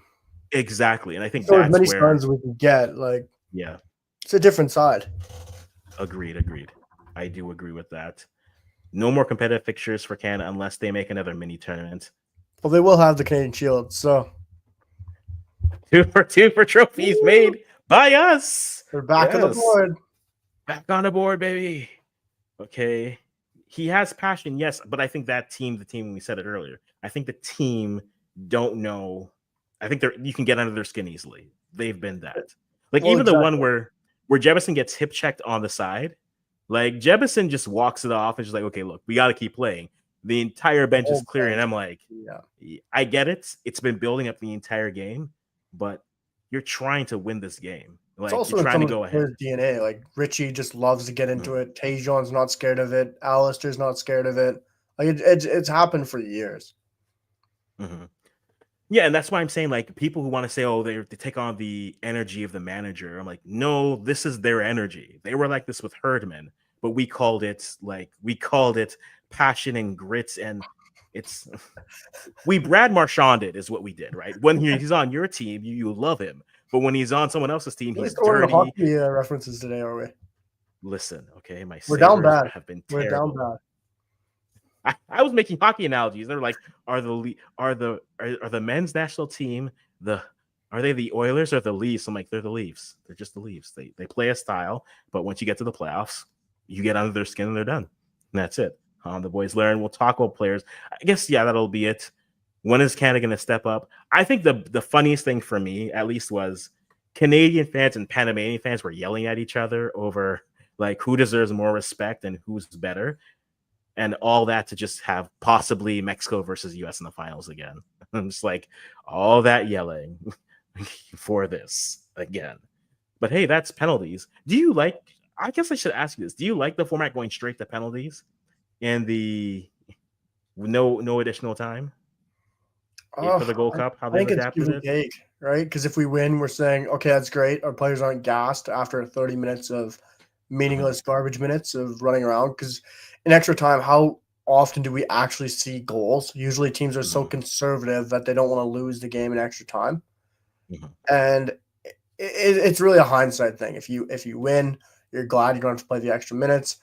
Exactly, and I think so that's as many where signs we can get. Like, yeah, it's a different side. Agreed. I do agree with that. No more competitive fixtures for Canada unless they make another mini tournament. Well, they will have the Canadian Shield, so 2 for 2 for trophies made by us. They're back on the board. Back on the board, baby. Okay. He has passion, yes, but I think that the team, we said it earlier, I think the team don't know. I think you can get under their skin easily. They've been that. Like, even the one where where Jebison gets hip checked on the side. Like Jebison just walks it off and just like, okay, look, we got to keep playing. The entire bench is clearing. I'm like, I get it. It's been building up the entire game, but you're trying to win this game. Like, it's also you're in trying some to of go the ahead. players' DNA. Like Richie just loves to get into it. Tajon's not scared of it. Alistair's not scared of it. Like it's happened for years. Mm-hmm. Yeah, and that's why I'm saying, like, people who want to say, oh, they take on the energy of the manager. I'm like, no, this is their energy. They were like this with Herdman, but we called it passion and grits, and it's we Brad Marchanded is what we did, right? When he's on your team, you love him, but when he's on someone else's team, Really he's throwing dirty. hockey references today, are we? Listen, okay, my We're down Sabres bad. have been We're terrible. down bad. I was making hockey analogies. They're like, are the men's national team are they the Oilers or the Leafs? I'm like, they're the Leafs. They're just the Leafs. They play a style, but once you get to the playoffs, you get under their skin and they're done. And that's it. The boys learn. We'll talk about players. I guess that'll be it. When is Canada going to step up? I think the funniest thing for me, at least, was Canadian fans and Panamanian fans were yelling at each other over like who deserves more respect and who's better. And all that to just have possibly Mexico versus US in the finals again. I'm just like, all that yelling for this again. But hey, that's penalties. I guess I should ask you this. Do you like the format going straight to penalties and the no additional time for the Gold Cup? How I they've think it's give adapted and it? take, right? Because if we win, we're saying, okay, that's great. Our players aren't gassed after 30 minutes of meaningless garbage minutes of running around. Because in extra time, how often do we actually see goals? Usually teams are so conservative that they don't want to lose the game in extra time. And it's really a hindsight thing. If you win, you're glad you don't have to play the extra minutes.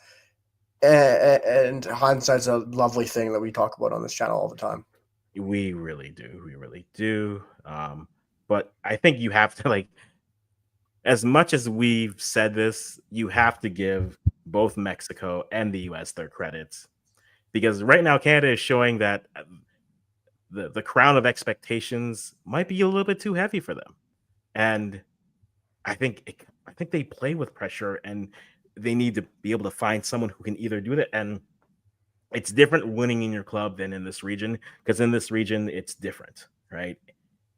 And hindsight's a lovely thing that we talk about on this channel all the time. We really do. We really do. But I think you have to, like, as much as we've said this, you have to give both Mexico and the US their credits. Because right now Canada is showing that the crown of expectations might be a little bit too heavy for them. And I think they play with pressure, and they need to be able to find someone who can either do that. And it's different winning in your club than in this region, because in this region it's different, right?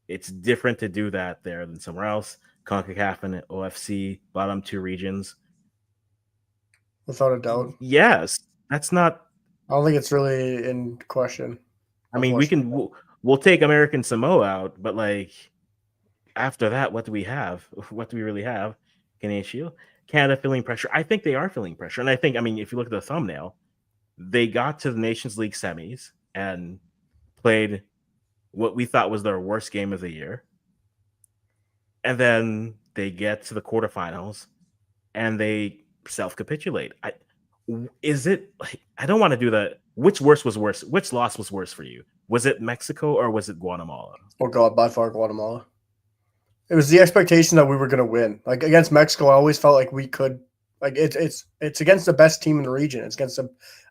It's different to do that there than somewhere else. CONCACAF and OFC, bottom two regions. Without a doubt. Yes, that's not. I don't think it's really in question. I mean, we'll take American Samoa out, but like after that, what do we have? What do we really have? Canadian Shield, Canada feeling pressure. I think they are feeling pressure, and I think, I mean, if you look at the thumbnail, they got to the Nations League semis and played what we thought was their worst game of the year, and then they get to the quarterfinals and they self-capitulate. Is it like, I don't want to do that. Which loss was worse for you? Was it Mexico or was it Guatemala? Oh God, by far Guatemala. It was the expectation that we were going to win. Like against Mexico, I always felt like we could. Like it's against the best team in the region. It's against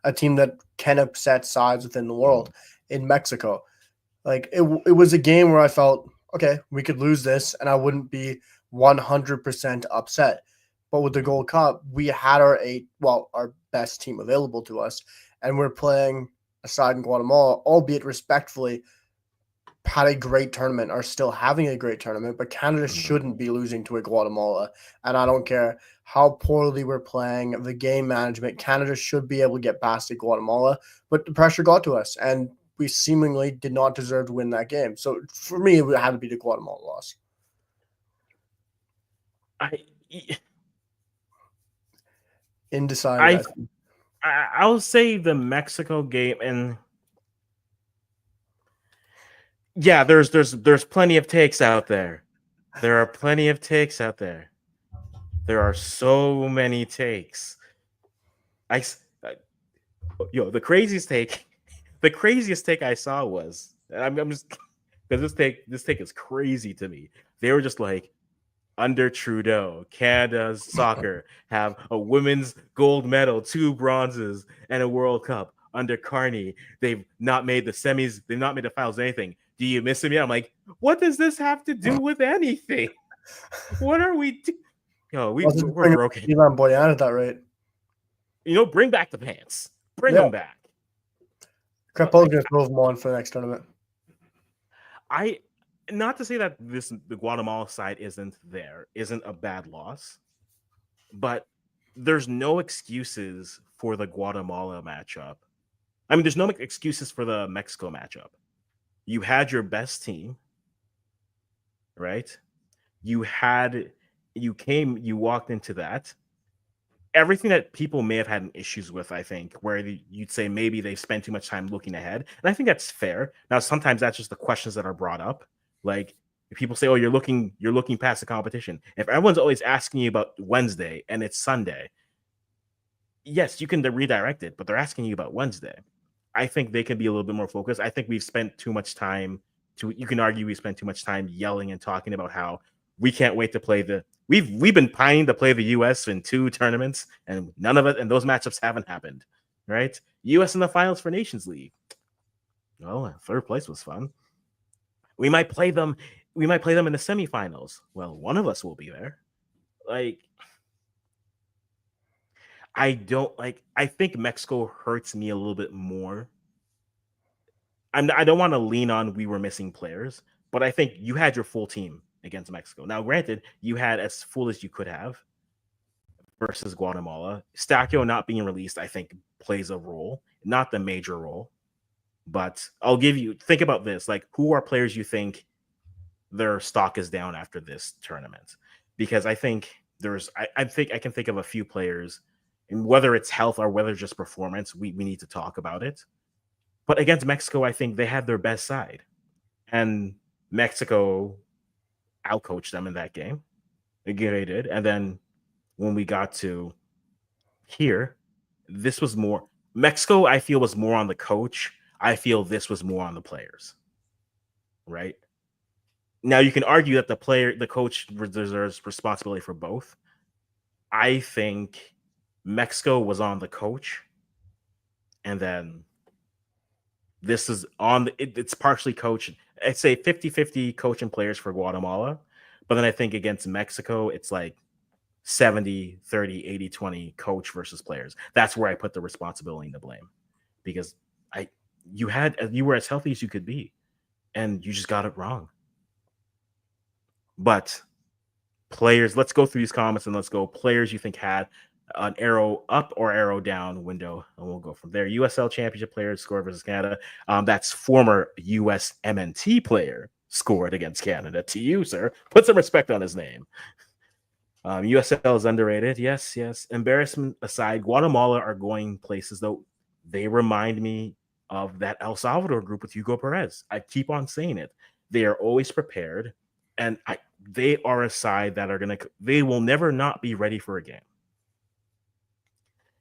a team that can upset sides within the world. In Mexico, like it was a game where I felt, okay, we could lose this, and I wouldn't be 100% upset. But with the Gold Cup, we had our best team available to us, and we're playing a side in Guatemala, albeit respectfully, had a great tournament, are still having a great tournament, but Canada shouldn't be losing to a Guatemala. And I don't care how poorly we're playing, the game management, Canada should be able to get past Guatemala, but the pressure got to us, and we seemingly did not deserve to win that game. So for me, it had to be the Guatemala loss. Undecided. I'll say the Mexico game, and yeah, there's plenty of takes out there. There are plenty of takes out there. There are so many takes. The craziest take I saw was, I'm just, because this take is crazy to me. They were just like, under Trudeau, Canada's soccer have a women's gold medal, 2 bronzes, and a World Cup. Under Carney, they've not made the semis, they've not made the finals, anything. Do you miss him yet? I'm like, what does this have to do with anything? What are we Yo, Wasn't we're broken. Milan Boyan at that rate. Bring back the pants. Bring Yeah, them back. But Crepol's gonna throw them on for the next tournament. I not to say that the Guatemala side isn't a bad loss, but there's no excuses for the Guatemala matchup. I mean, there's no excuses for the Mexico matchup. You had your best team, right? You walked into that. Everything that people may have had issues with, I think, where you'd say maybe they spend too much time looking ahead. And I think that's fair. Now, sometimes that's just the questions that are brought up. Like if people say, oh, you're looking past the competition. If everyone's always asking you about Wednesday and it's Sunday, yes, you can redirect it, but they're asking you about Wednesday. I think they can be a little bit more focused. I think we've spent too much time you can argue we spent too much time yelling and talking about how we can't wait to play we've been pining to play the US in 2 tournaments and none of it and those matchups haven't happened, right? US in the finals for Nations League. Well, 3rd place was fun. We might play them in the semifinals. Well, one of us will be there. Like I think Mexico hurts me a little bit more. I don't want to lean on we were missing players, but I think you had your full team against Mexico. Now, granted, you had as full as you could have versus Guatemala. Stacchio not being released, I think, plays a role, not the major role. But think about this. Like, who are players you think their stock is down after this tournament? Because I think I think I can think of a few players, and whether it's health or whether it's just performance, we need to talk about it. But against Mexico, I think they had their best side. And Mexico outcoached them in that game. They did. And then when we got to here, this was more Mexico, I feel, was more on the coach. I feel this was more on the players. Right? Now you can argue that the coach deserves responsibility for both. I think Mexico was on the coach, and then this is it's partially coach. I'd say 50-50 coach and players for Guatemala. But then I think against Mexico, it's like 70-30, 80-20 coach versus players. That's where I put the responsibility and the blame. Because you were as healthy as you could be, and you just got it wrong. But players, let's go through these comments and let's go players you think had an arrow up or arrow down window, and we'll go from there. USL Championship players score versus Canada. That's former USMNT player scored against Canada. To you, sir. Put some respect on his name. USL is underrated. Yes. Embarrassment aside, Guatemala are going places, though. They remind me of that El Salvador group with Hugo Perez. I keep on saying it. They are always prepared, and they are a side that they will never not be ready for a game.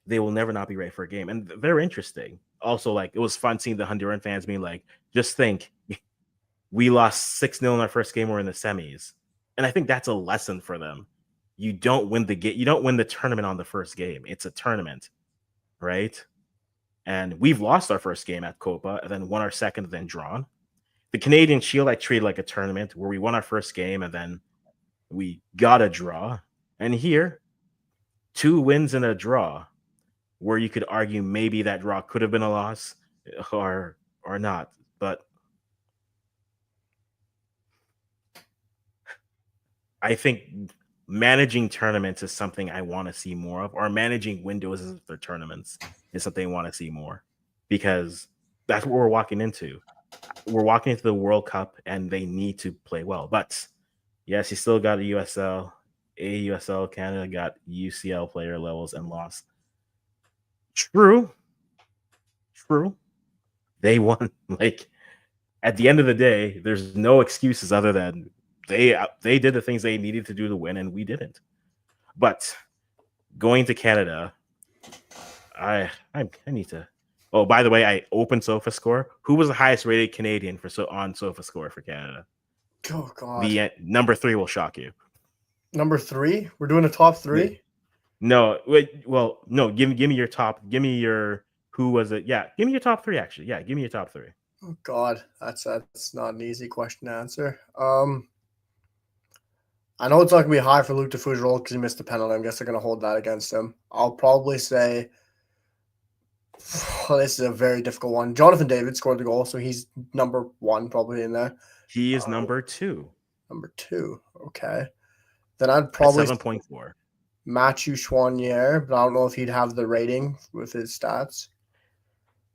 They will never not be ready for a game. And they're interesting. Also, like, it was fun seeing the Honduran fans being like, just think, we lost 6-0 in our first game. We're in the semis. And I think that's a lesson for them. You don't win the game. You don't win the tournament on the first game. It's a tournament, right? And we've lost our first game at Copa and then won our second and then drawn. The Canadian Shield I treated like a tournament where we won our first game and then we got a draw. And here, 2 wins and a draw, where you could argue maybe that draw could have been a loss or not. But I think managing tournaments is something I want to see more of, or managing windows as their tournaments is something I want to see more, because that's what we're walking into. We're walking into the World Cup and they need to play well. But yes, you still got a USL, AUSL. Canada got UCL player levels and lost. True. They won. Like, at the end of the day, there's no excuses other than they did the things they needed to do to win, and we didn't. But going to Canada, I need to. Oh, by the way, I opened SofaScore. Who was the highest rated Canadian on SofaScore for Canada? Oh God. The number 3 will shock you. Number 3? We're doing a top 3? No, wait. Well, no. Give me your top. Give me your. Who was it? Yeah, give me your top 3. Actually, yeah, give me your top 3. Oh God, that's not an easy question to answer. I know it's not going to be high for Luke Dufour's because he missed the penalty. I guess they're going to hold that against him. I'll probably say, this is a very difficult one. Jonathan David scored the goal, so he's number 1 probably in there. He is number 2. Number 2, okay. Then I'd Probably probably 7.4. Matthew Chouanier, but I don't know if he'd have the rating with his stats.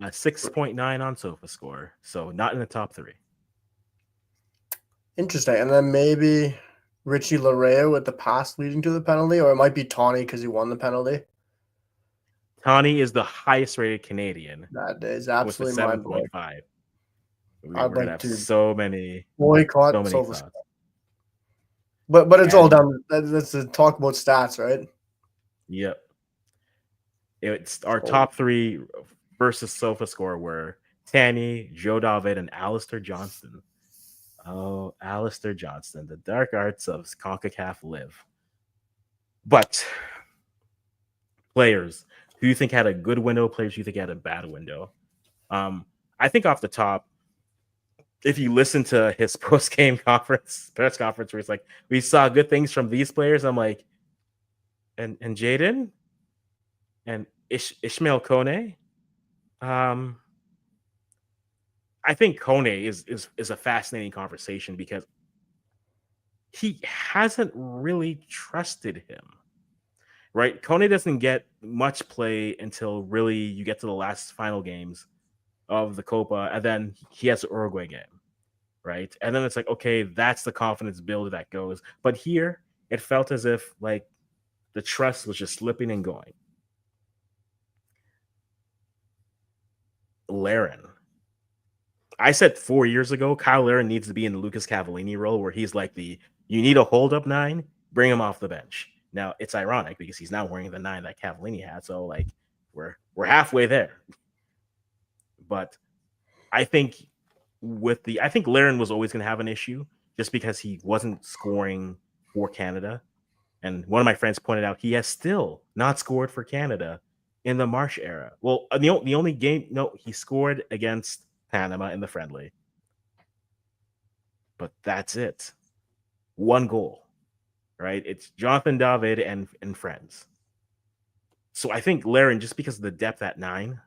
6.9 on SofaScore, so not in the top 3. Interesting. And then maybe Richie Laryea with the pass leading to the penalty, or it might be Tawny because he won the penalty. Tawny is the highest rated Canadian. That is absolutely with a 7.5. I'd We're gonna like have to so many boycott thoughts. SofaScore. But it's all done. That's the talk about stats, right? Yep. It's our top 3 versus SofaScore were Tanny, Joe David, and Alistair Johnston. Oh, Alistair Johnston, the dark arts of CONCACAF live. But players who you think had a good window, players who you think had a bad window. I think off the top, if you listen to his post-game press conference where he's like, we saw good things from these players, I'm like, and Jaden and Ishmael Kone. I think Kone is a fascinating conversation because he hasn't really trusted him. Right? Kone doesn't get much play until really you get to the last final games of the Copa, and then he has the Uruguay game. Right? And then it's like, okay, that's the confidence builder that goes. But here, it felt as if like the trust was just slipping and going. Larin. I said 4 years ago, Kyle Larin needs to be in the Lucas Cavallini role where he's like you need a hold-up 9, bring him off the bench. Now, it's ironic because he's now wearing the 9 that Cavallini had, so like we're halfway there. But I think Larin was always going to have an issue just because he wasn't scoring for Canada. And one of my friends pointed out he has still not scored for Canada in the Marsh era. Well, the only game, he scored against Panama in the friendly. But that's it. 1 goal, right? It's Jonathan David and friends. So I think Larin, just because of the depth at 9,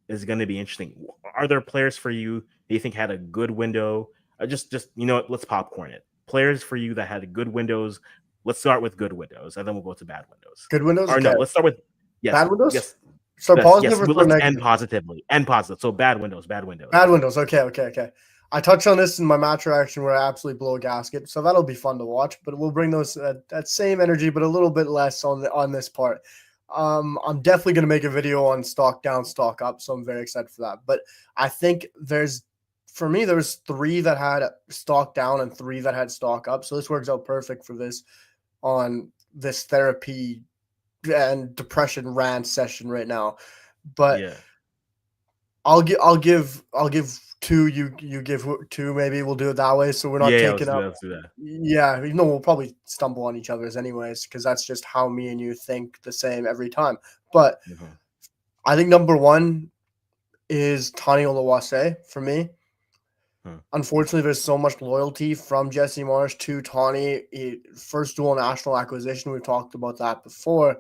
is going to be interesting. Are there players for you that you think had a good window? Just let's popcorn it. Players for you that had good windows. Let's start with good windows, and then we'll go to bad windows. Good windows? Or okay. No, let's start with bad windows? Yes. So positive or let's negative? end positively. End positive. So bad windows. Bad windows. Okay. I touched on this in my match reaction where I absolutely blow a gasket, so that'll be fun to watch. But we'll bring those that same energy, but a little bit less on this part. I'm definitely going to make a video on stock down, stock up, so I'm very excited for that. But I think there was 3 that had stock down and 3 that had stock up, so this works out perfect for this on this therapy and depression rant session right now. But yeah. I'll give 2, you give 2, maybe we'll do it that way so we're not taking up. Let's do that. Yeah, we'll probably stumble on each other's anyways because that's just how me and you think the same every time. But I think number 1 is Tani Oluwase for me. Unfortunately, there's so much loyalty from Jesse Marsh to Tawny. First dual national acquisition, we've talked about that before,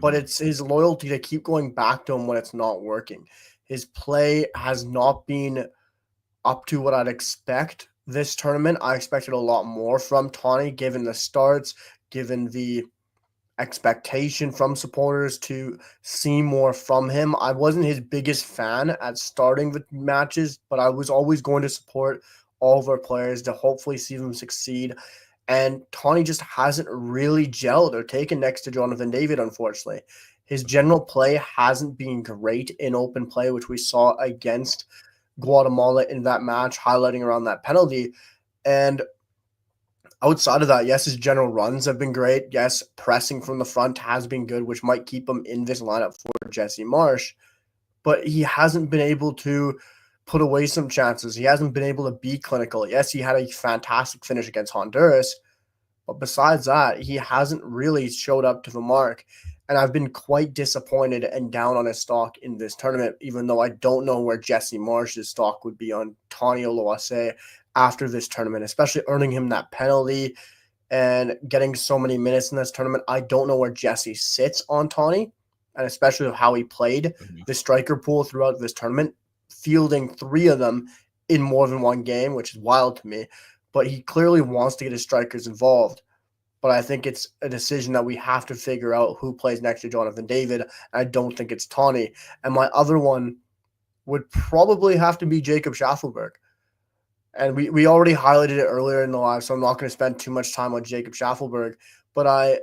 but it's his loyalty to keep going back to him when it's not working. His play has not been up to what I'd expect this tournament. I expected a lot more from Tawny, given the starts, given the expectation from supporters to see more from him. I wasn't his biggest fan at starting the matches, but I was always going to support all of our players to hopefully see them succeed. And Tawny just hasn't really gelled or taken next to Jonathan David, unfortunately. His general play hasn't been great in open play, which we saw against Guatemala in that match, highlighting around that penalty. And outside of that, yes, his general runs have been great. Yes, pressing from the front has been good, which might keep him in this lineup for Jesse Marsh. But he hasn't been able to put away some chances. He hasn't been able to be clinical. Yes, he had a fantastic finish against Honduras. But besides that, he hasn't really showed up to the mark. And I've been quite disappointed and down on his stock in this tournament, even though I don't know where Jesse Marsh's stock would be on Tani Oluwase after this tournament, especially earning him that penalty and getting so many minutes in this tournament. I don't know where Jesse sits on Tawny, and especially how he played the striker pool throughout this tournament, fielding 3 of them in more than one game, which is wild to me. But he clearly wants to get his strikers involved. But I think it's a decision that we have to figure out who plays next to Jonathan David. I don't think it's Tawny. And my other one would probably have to be Jacob Schaffelberg. And we already highlighted it earlier in the live, so I'm not going to spend too much time on Jacob Schaffelberg. But I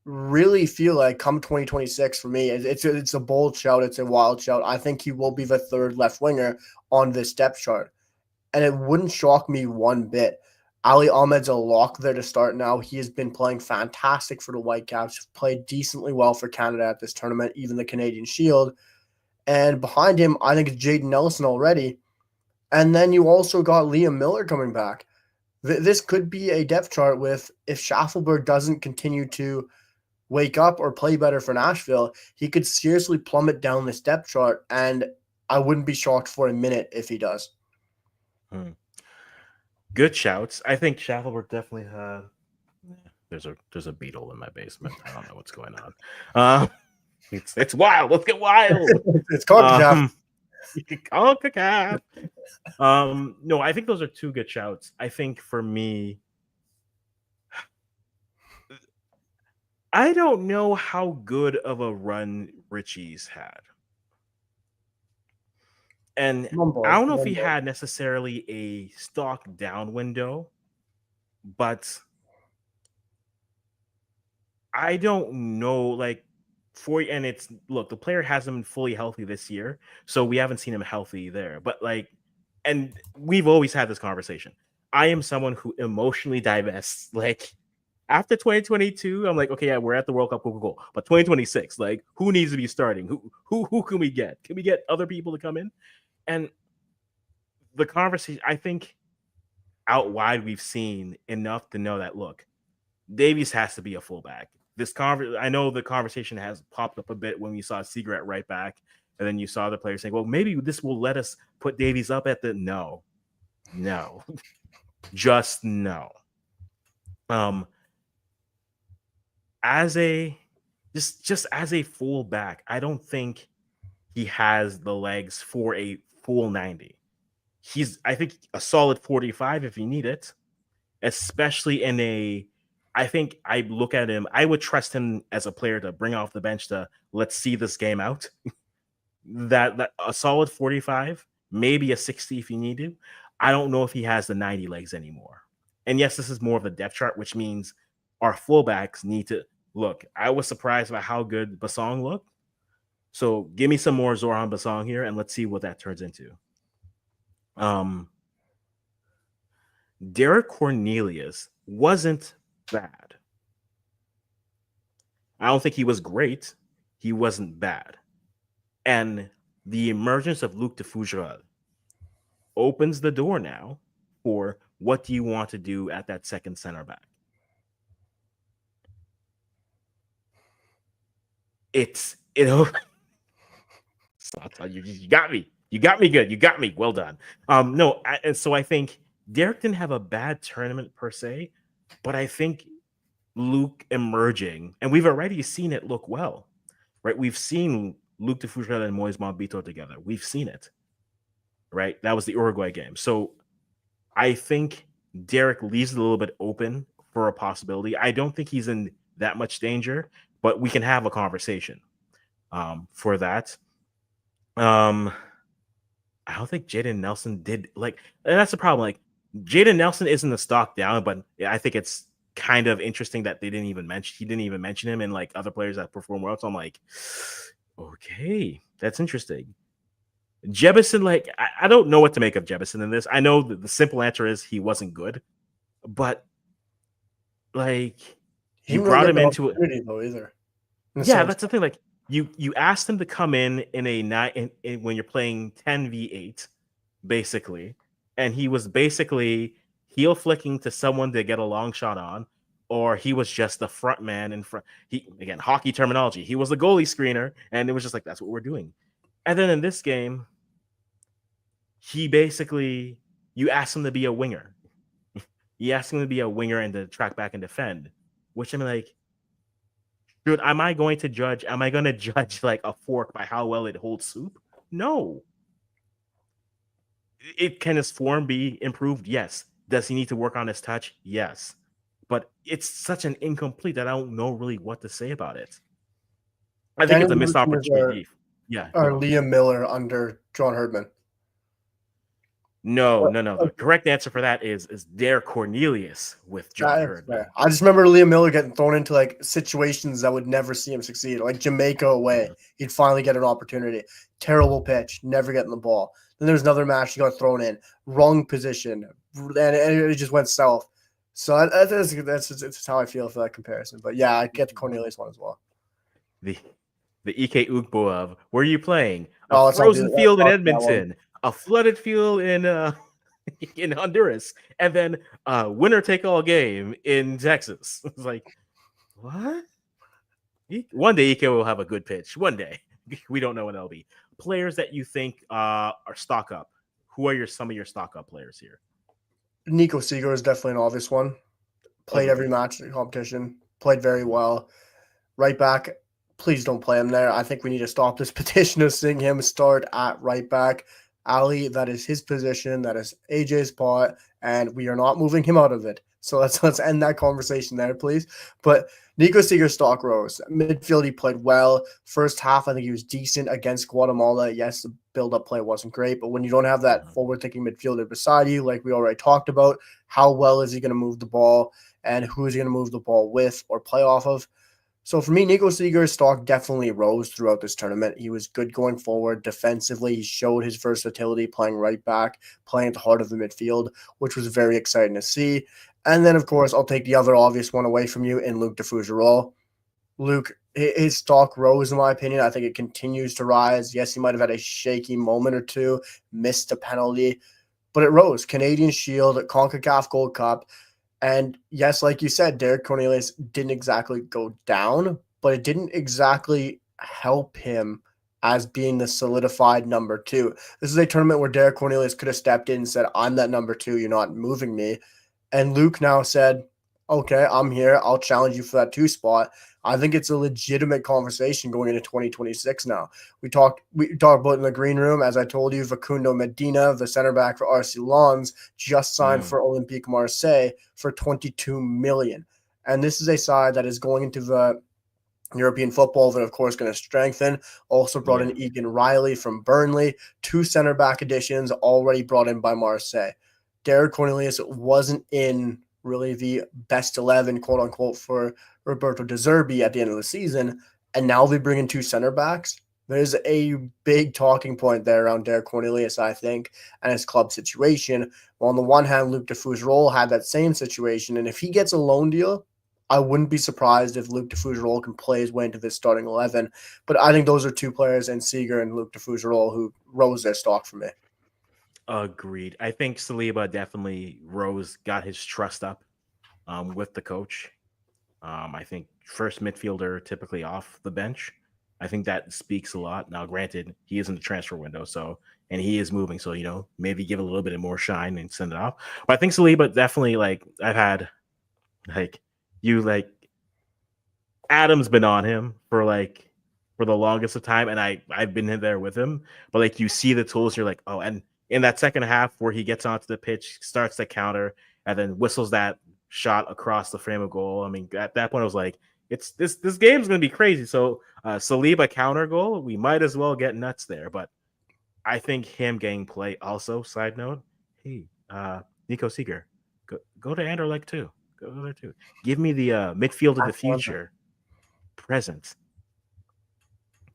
really feel like come 2026 for me, it's a bold shout. It's a wild shout. I think he will be the 3rd left winger on this depth chart. And it wouldn't shock me one bit. Ali Ahmed's a lock there to start now. He has been playing fantastic for the Whitecaps, played decently well for Canada at this tournament, even the Canadian Shield. And behind him, I think it's Jaden Nelson already. And then you also got Liam Miller coming back. This could be a depth chart with, if Schaffelberg doesn't continue to wake up or play better for Nashville, he could seriously plummet down this depth chart. And I wouldn't be shocked for a minute if he does. Good shouts. I think Schaffelberg definitely there's a beetle in my basement. I don't know what's going on. It's wild. Let's get wild. It's CONCACAF. CONCACAF. No, I think those are 2 good shouts. I think for me, I don't know how good of a run Richie's had. And I don't know if he had necessarily a stock down window, but I don't know, like, and it's, look, the player hasn't been fully healthy this year, so we haven't seen him healthy there. But, like, and we've always had this conversation. I am someone who emotionally divests. Like, after 2022, I'm like, okay, yeah, we're at the World Cup, cool. But 2026, like, who needs to be starting? Who can we get? Can we get other people to come in? And the conversation, I think, out wide, we've seen enough to know that, look, Davies has to be a fullback. I know the conversation has popped up a bit when we saw Seager at right back, and then you saw the players saying, well, maybe this will let us put Davies up at the no. Just no. As a just as a fullback, I don't think he has the legs for a full 90. I think a solid 45 if you need it, especially I think I look at him, I would trust him as a player to bring off the bench to let's see this game out. that a solid 45, maybe a 60 if you need to. I don't know if he has the 90 legs anymore. And yes, this is more of a depth chart, which means our fullbacks need to look. I was surprised by how good Basong looked. So give me some more Zoran Basong here, and let's see what that turns into. Derek Cornelius wasn't bad. I don't think he was great. He wasn't bad. And the emergence of Luc de Fougerolles opens the door now for what do you want to do at that second center back. You got me. You got me good. You got me. Well done. And so I think Derek didn't have a bad tournament per se, but I think Luke emerging, and we've already seen it look well, right? We've seen Luc de Fougerolles and Moise Mambito together. We've seen it, right? That was the Uruguay game. So I think Derek leaves it a little bit open for a possibility. I don't think he's in that much danger, but we can have a conversation for that. I don't think Jaden Nelson did, like, and that's the problem. Like, Jaden Nelson isn't the stock down, but I think it's kind of interesting that he didn't even mention him and like other players that perform well. So I'm like, okay, that's interesting. Jebison, like, I don't know what to make of Jebison in this. I know that the simple answer is he wasn't good, but like you brought him into it though either. Yeah, that's the thing. Like you asked him to come in when you're playing 10v8, basically, and he was basically heel flicking to someone to get a long shot on, or he was just the front man in front. Again, hockey terminology. He was the goalie screener, and it was just like that's what we're doing. And then in this game, you asked him to be a winger. You ask him to be a winger and to track back and defend, which I'm like, dude, am I going to judge? Am I going to judge like a fork by how well it holds soup? No. Can his form be improved? Yes. Does he need to work on his touch? Yes. But it's such an incomplete that I don't know really what to say about it. I think Daniel it's a missed Newton is opportunity. Yeah, our go on. Liam Miller under John Herdman. No. The correct answer for that is Dare Cornelius with John That is Herdman. fair. I just remember Liam Miller getting thrown into like situations that would never see him succeed, like Jamaica away. He'd finally get an opportunity. Terrible pitch, never getting the ball. Then there was another match he got thrown in, wrong position, and it just went south. So that's how I feel for that comparison. But yeah, I get the Cornelius one as well. The Ike Ugbo of where are you playing? A Oh, frozen field in that one. Edmonton, a flooded field in in Honduras, and then winner take all game in Texas. It's like, what? One day Ike will have a good pitch. One day. We don't know when that'll be. Players that you think are stock up. Who are some of your stock up players here? Nico Seeger is definitely an obvious one. Played every match in the competition. Played very well. Right back, please don't play him there. I think we need to stop this petition of seeing him start at right back. Ali, that is his position. That is AJ's spot, and we are not moving him out of it. So let's end that conversation there, please. But Nico Seeger's stock rose. Midfield, he played well. First half, I think he was decent against Guatemala. Yes, the build-up play wasn't great, but when you don't have that forward-thinking midfielder beside you, like we already talked about, how well is he going to move the ball, and who is he going to move the ball with or play off of? So for me, Nico Seeger's stock definitely rose throughout this tournament. He was good going forward defensively. He showed his versatility playing right back, playing at the heart of the midfield, which was very exciting to see. And then, of course, I'll take the other obvious one away from you in Luc de Fougerolles. Luke, his stock rose, in my opinion. I think it continues to rise. Yes, he might have had a shaky moment or two, missed a penalty, but it rose. Canadian Shield, CONCACAF Gold Cup. And yes, like you said, Derek Cornelius didn't exactly go down, but it didn't exactly help him as being the solidified number two. This is a tournament where Derek Cornelius could have stepped in and said, I'm that number two. You're not moving me. And Luke now said, okay, I'm here. I'll challenge you for that two spot. I think it's a legitimate conversation going into 2026 now. We talked about in the green room, as I told you, Facundo Medina, the center back for RC Lens, just signed for Olympique Marseille for $22 million. And this is a side that is going into the European football that, of course, going to strengthen. Also brought in Egan Riley from Burnley. Two center back additions already brought in by Marseille. Derek Cornelius wasn't in really the best 11, quote unquote, for Roberto De Zerbi at the end of the season. And now they bring in two center backs. There's a big talking point there around Derek Cornelius, I think, and his club situation. Well, on the one hand, Luc de Fougerolles had that same situation. And if he gets a loan deal, I wouldn't be surprised if Luc de Fougerolles can play his way into this starting 11. But I think those are two players, and Seeger and Luc de Fougerolles, who rose their stock for me. Agreed. I think Saliba definitely got his trust up with the coach. I think first midfielder typically off the bench. I think that speaks a lot. Now, granted, he is in the transfer window, and he is moving, so maybe give a little bit more shine and send it off. But I think Saliba definitely, I've had Adam's been on him for the longest of time, and I've been in there with him. But you see the tools, you're like, oh, and in that second half where he gets onto the pitch, starts to counter, and then whistles that shot across the frame of goal. I mean, at that point, I was like, this game's gonna be crazy. So Saliba counter goal, we might as well get nuts there. But I think him getting play also. Side note, hey, Nico Seeger, go to Anderlecht too. Go there too. Give me the midfield of the future present.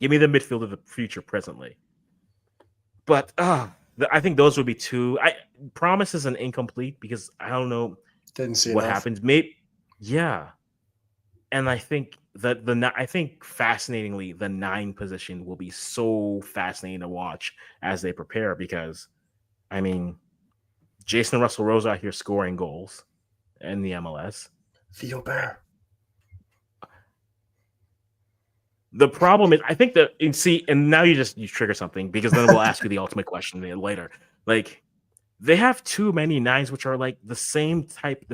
Give me the midfield of the future presently. But I think those would be two. Promise is an incomplete because I don't know what happens. Maybe, yeah. And I think fascinatingly, the 9 position will be so fascinating to watch as they prepare because, I mean, Jason Russell Rose out here scoring goals in the MLS. Theo Bear. The problem is, I think and now you trigger something because then we'll ask you the ultimate question later. they have too many nines which are like the same type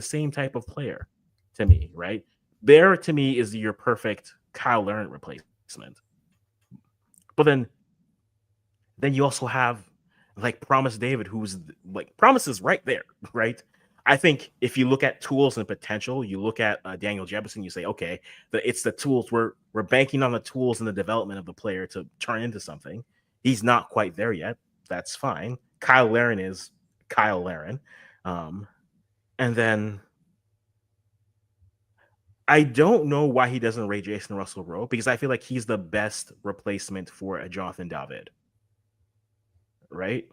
of player to me, right? Bear to me is your perfect Kyle Larin replacement. But then you also have like Promise David, who's like Promise is right there, right? I think if you look at tools and potential, you look at Daniel Jefferson, you say, okay, it's the tools. We're banking on the tools and the development of the player to turn into something. He's not quite there yet. That's fine. Kyle Larin is Kyle Larin, and then I don't know why he doesn't rate Jason Russell Rowe because I feel like he's the best replacement for a Jonathan David, right?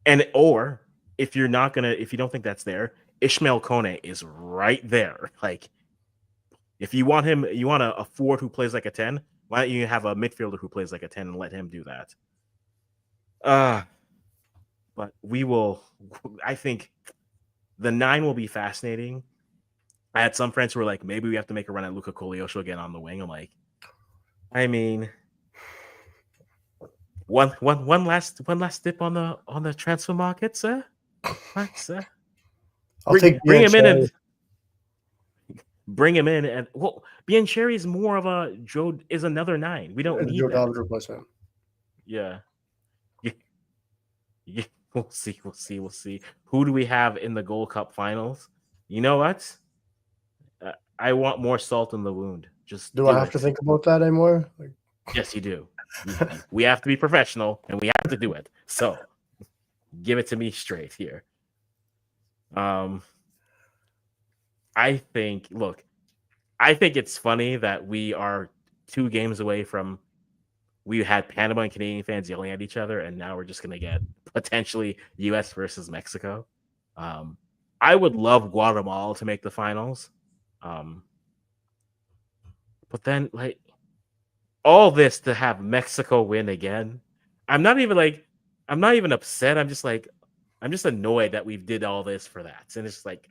And or if you're not gonna, if you don't think that's there, Ishmael Kone is right there. Like if you want him, you want a forward who plays like a 10. Why don't you have a midfielder who plays like a 10 and let him do that? But we will. I think the 9 will be fascinating. I had some friends who were like, maybe we have to make a run at Luka Kolyosho again on the wing. I'm like, I mean, one last dip on the transfer market, sir. What, sir? I'll take Bring him in Biancheri. and bring him in, and well, Biancheri is more of a Joe is another 9. We don't And need Joe that. David replacement. Yeah. Yeah. We'll see. Who do we have in the Gold Cup finals? You know what? I want more salt in the wound. Just Do I do have to it. think about that anymore? Like, Yes, you do. We have to be professional, and we have to do it. So give it to me straight here. I think. Look, I think it's funny that we are 2 games away from. We had Panama and Canadian fans yelling at each other, and now we're just going to get potentially U.S. versus Mexico. I would love Guatemala to make the finals, but then like all this to have Mexico win again. I'm not even upset. I'm just annoyed that we did all this for that, and it's like,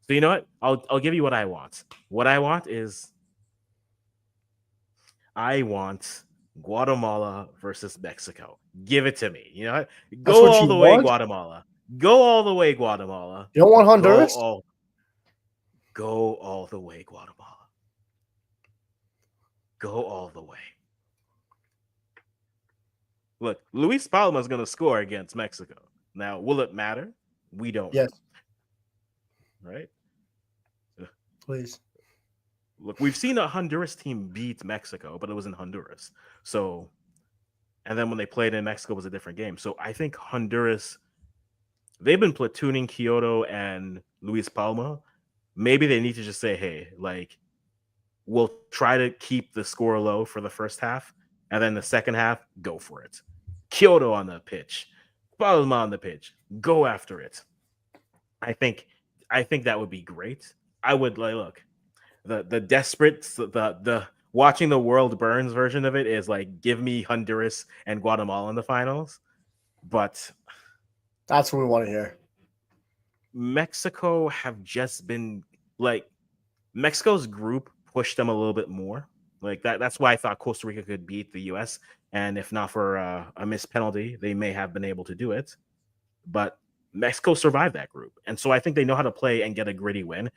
so you know what? I'll give you what I want. What I want is I want Guatemala versus Mexico. Give it to me. You know what? that's Go what all you the way, want? Guatemala. Go all the way, Guatemala. You don't want Go Honduras? all go all the way, Guatemala. Go all the way. Look, Luis Palma is going to score against Mexico. Now, will it matter? We don't Yes, know, right? please. Look, we've seen a Honduras team beat Mexico, but it was in Honduras. So, and then when they played in Mexico, it was a different game. So I think Honduras, they've been platooning Kyoto and Luis Palma. Maybe they need to just say, hey, like, we'll try to keep the score low for the first half, and then the second half, go for it. Kyoto on the pitch, Palma on the pitch, go after it. I think that would be great. I would like look the desperate the watching the world burns version of it is like give me Honduras and Guatemala in the finals, but That's what we want to hear. Mexico have just been like Mexico's group pushed them a little bit more. Like that's why I thought Costa Rica could beat the US. And if not for a missed penalty, they may have been able to do it. But Mexico survived that group. And so I think they know how to play and get a gritty win.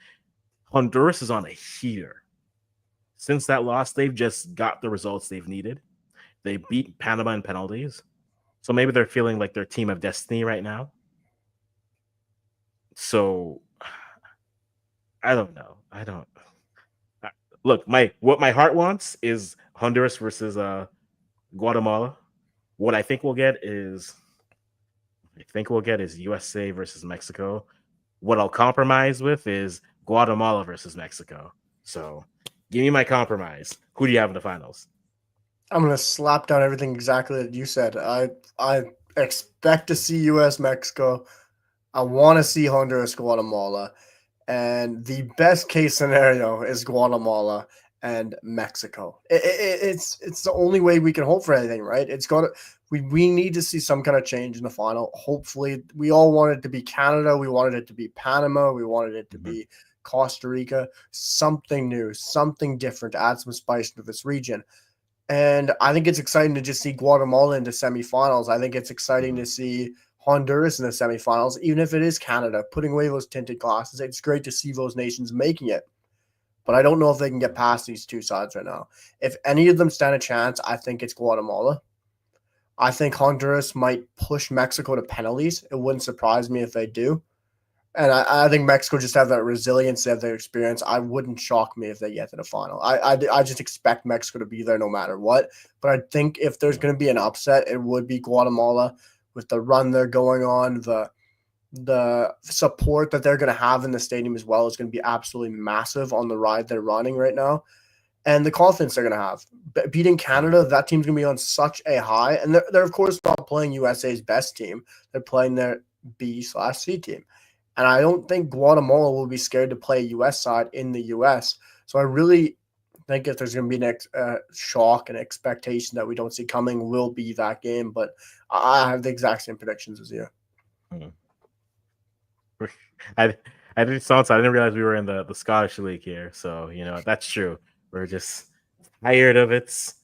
Honduras is on a heater. Since that loss, they've just got the results they've needed. They beat Panama in penalties. So maybe they're feeling like their team of destiny right now. So I don't know. Look, what my heart wants is Honduras versus Guatemala. What I think we'll get is USA versus Mexico. What I'll compromise with is Guatemala versus Mexico. So give me my compromise. Who do you have in the finals? I'm gonna slap down everything exactly that you said. I expect to see U.S. Mexico. I want to see Honduras Guatemala, and the best case scenario is Guatemala and Mexico. It's the only way we can hope for anything, right? It's got to, we need to see some kind of change in the final. Hopefully, we all wanted it to be Canada, we wanted it to be Panama, we wanted it to be Costa Rica. Something new, something different to add some spice to this region. And I think it's exciting to just see Guatemala into semifinals. I think it's exciting to see Honduras in the semifinals, even if it is Canada, putting away those tinted glasses. It's great to see those nations making it. But I don't know if they can get past these two sides right now. If any of them stand a chance, I think it's Guatemala. I think Honduras might push Mexico to penalties. It wouldn't surprise me if they do. And I think Mexico just have that resilience, they have their experience. I wouldn't shock me if they get to the final. I just expect Mexico to be there no matter what. But I think if there's going to be an upset, it would be Guatemala with the run they're going on, the support that they're going to have in the stadium as well is going to be absolutely massive on the ride they're running right now. And the confidence they're going to have. Beating Canada, that team's going to be on such a high. And they're of course not playing USA's best team. They're playing their B/C team. And I don't think Guatemala will be scared to play a U.S. side in the U.S. So I really think if there's going to be an shock and expectation that we don't see coming, will be that game. But I have the exact same predictions as you. I didn't so I didn't realize we were in the Scottish League here. So, you know, that's true. We're just tired of it.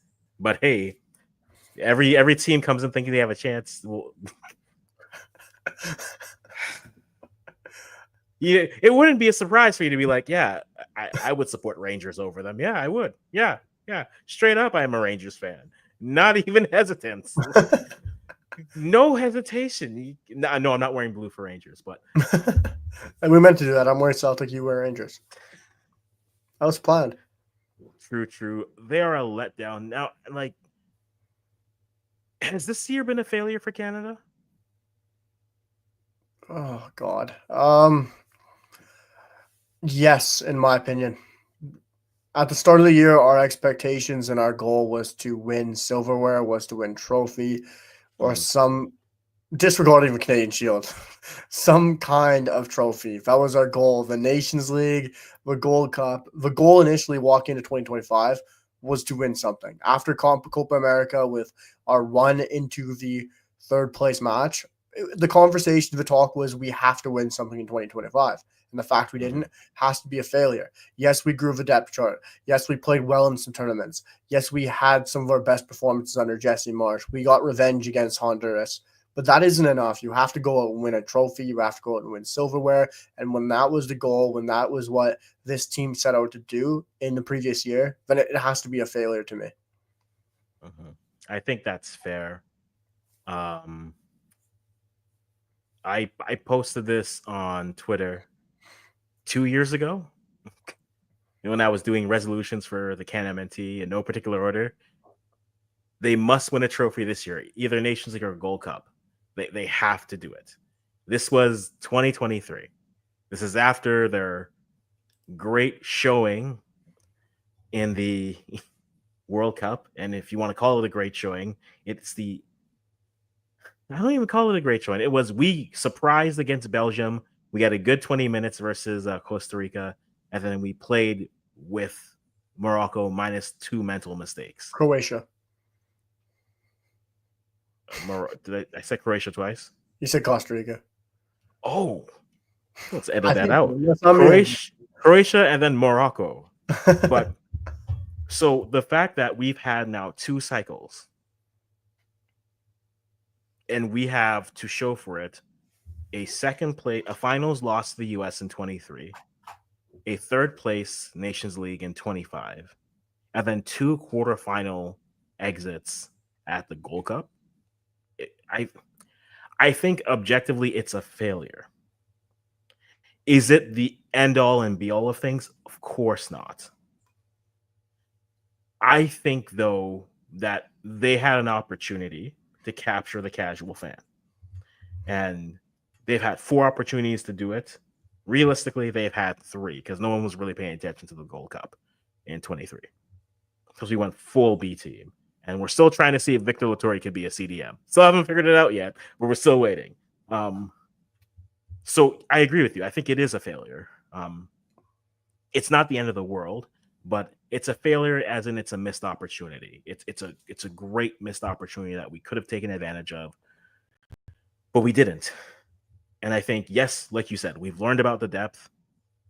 But hey, every team comes in thinking they have a chance. Well, it wouldn't be a surprise for you to be like, yeah, I would support Rangers over them. Yeah, I would. Yeah. Straight up, I am a Rangers fan. Not even hesitance. No hesitation. No, I'm not wearing blue for Rangers, but and we meant to do that. I'm wearing Celtic, you wear Rangers. That was planned. True. They are a letdown. Now, like, has this year been a failure for Canada? Oh God. Yes, in my opinion. At the start of the year, our expectations and our goal was to win silverware, was to win trophy, or some, disregarding the Canadian Shield, some kind of trophy. That was our goal. The Nations League, the Gold Cup. The goal initially walking into 2025 was to win something. After Copa America, with our run into the third place match, the conversation, the talk was we have to win something in 2025. And the fact we didn't has to be a failure. Yes, we grew the depth chart. Yes, we played well in some tournaments. Yes, we had some of our best performances under Jesse Marsh. We got revenge against Honduras. But that isn't enough. You have to go out and win a trophy. You have to go out and win silverware. And when that was the goal, when that was what this team set out to do in the previous year, then it has to be a failure to me. I think that's fair. I posted this on Twitter 2 years ago when I was doing resolutions for the CANMNT in no particular order. They must win a trophy this year, either Nations League or Gold Cup. They have to do it. This was 2023. This is after their great showing in the World Cup. And if you want to call it a great showing, I don't even call it a great showing. It was, we surprised against Belgium. We got a good 20 minutes versus Costa Rica. And then we played with Morocco minus 2 mental mistakes. Croatia. I said Croatia twice? You said Costa Rica. Oh, let's edit that out. Croatia, Croatia and then Morocco. But so the fact that we've had now 2 cycles and we have to show for it a finals loss to the US in 23, a third place Nations League in 25, and then 2 quarterfinal exits at the Gold Cup. I think objectively it's a failure. Is it the end all and be all of things? Of course not. I think, though, that they had an opportunity to capture the casual fan. And they've had 4 opportunities to do it. Realistically, they've had 3 because no one was really paying attention to the Gold Cup in 23. Because we went full B team. And we're still trying to see if Victor Lattori could be a CDM. Still haven't figured it out yet, but we're still waiting. So I agree with you. I think it is a failure. It's not the end of the world, but it's a failure as in it's a missed opportunity. It's a great missed opportunity that we could have taken advantage of, but we didn't. And I think, yes, like you said, we've learned about the depth.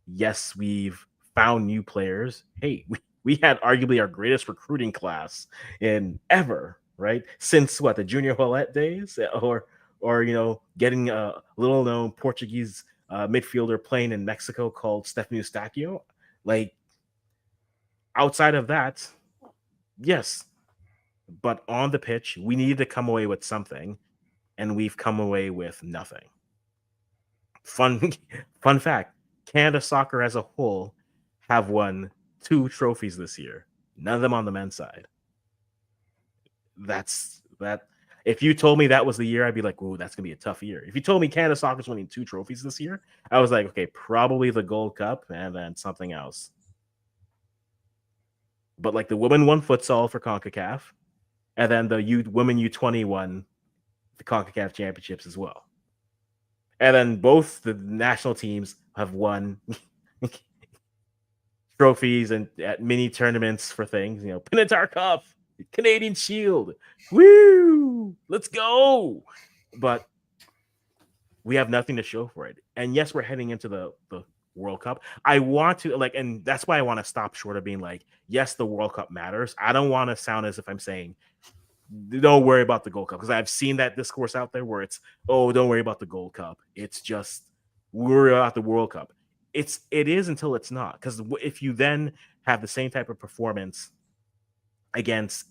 Yes, we've found new players. Hey, we had arguably our greatest recruiting class in ever, right? Since what, the Junior Hollett days, or getting a little known Portuguese midfielder playing in Mexico called Stefano Eustachio. Like, outside of that, yes, but on the pitch, we needed to come away with something, and we've come away with nothing. Fun fun fact: Canada soccer as a whole have won 2 trophies this year. None of them on the men's side. That's that. If you told me that was the year, I'd be like, "Ooh, that's gonna be a tough year." If you told me Canada soccer's winning 2 trophies this year, I was like, "Okay, probably the Gold Cup and then something else." But like the women won futsal for CONCACAF, and then the women U20 won the CONCACAF championships as well. And then both the national teams have won trophies and at mini tournaments for things, Pinatar Cup, Canadian Shield. Woo! Let's go. But we have nothing to show for it. And yes, we're heading into the World Cup. I want to and that's why I want to stop short of being like, yes, the World Cup matters. I don't want to sound as if I'm saying don't worry about the Gold Cup, because I've seen that discourse out there where it's, oh, don't worry about the Gold Cup. It's just worry about the World Cup. It is until it's not, because if you then have the same type of performance against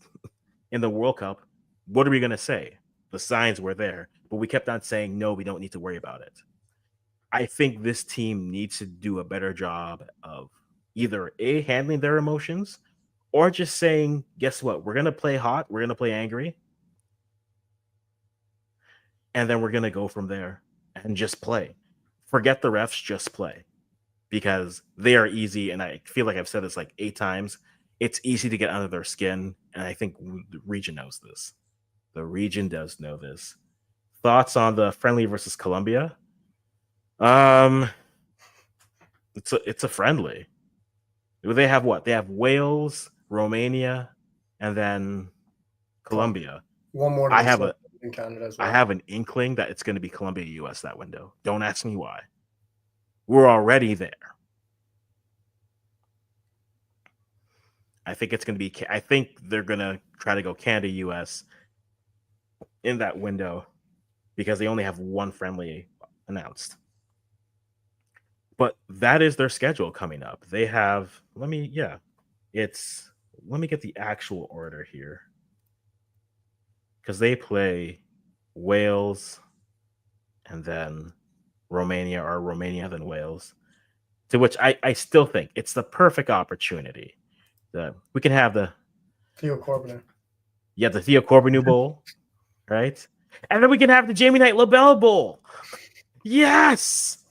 in the World Cup, what are we going to say? The signs were there, but we kept on saying, no, we don't need to worry about it. I think this team needs to do a better job of either handling their emotions, or just saying, guess what? We're going to play hot. We're going to play angry. And then we're going to go from there and just play. Forget the refs, just play. Because they are easy, and I feel like I've said this like 8 times. It's easy to get under their skin, and I think the region knows this. The region does know this. Thoughts on the friendly versus Colombia? It's a friendly. They have what? They have Wales, Romania, and then Colombia. One more. I have in Canada as well. I have an inkling that it's going to be Colombia, US that window. Don't ask me why. We're already there. I think it's going to be. I think they're going to try to go Canada, US in that window because they only have one friendly announced. But that is their schedule coming up. They have. Let me get the actual order here, because they play Wales and then Romania, or Romania then Wales, to which I still think it's the perfect opportunity. We can have the Theo Corbeanu. Yeah, the Theo Corbeanu Bowl, right? And then we can have the Jamie Knight LaBelle Bowl. Yes!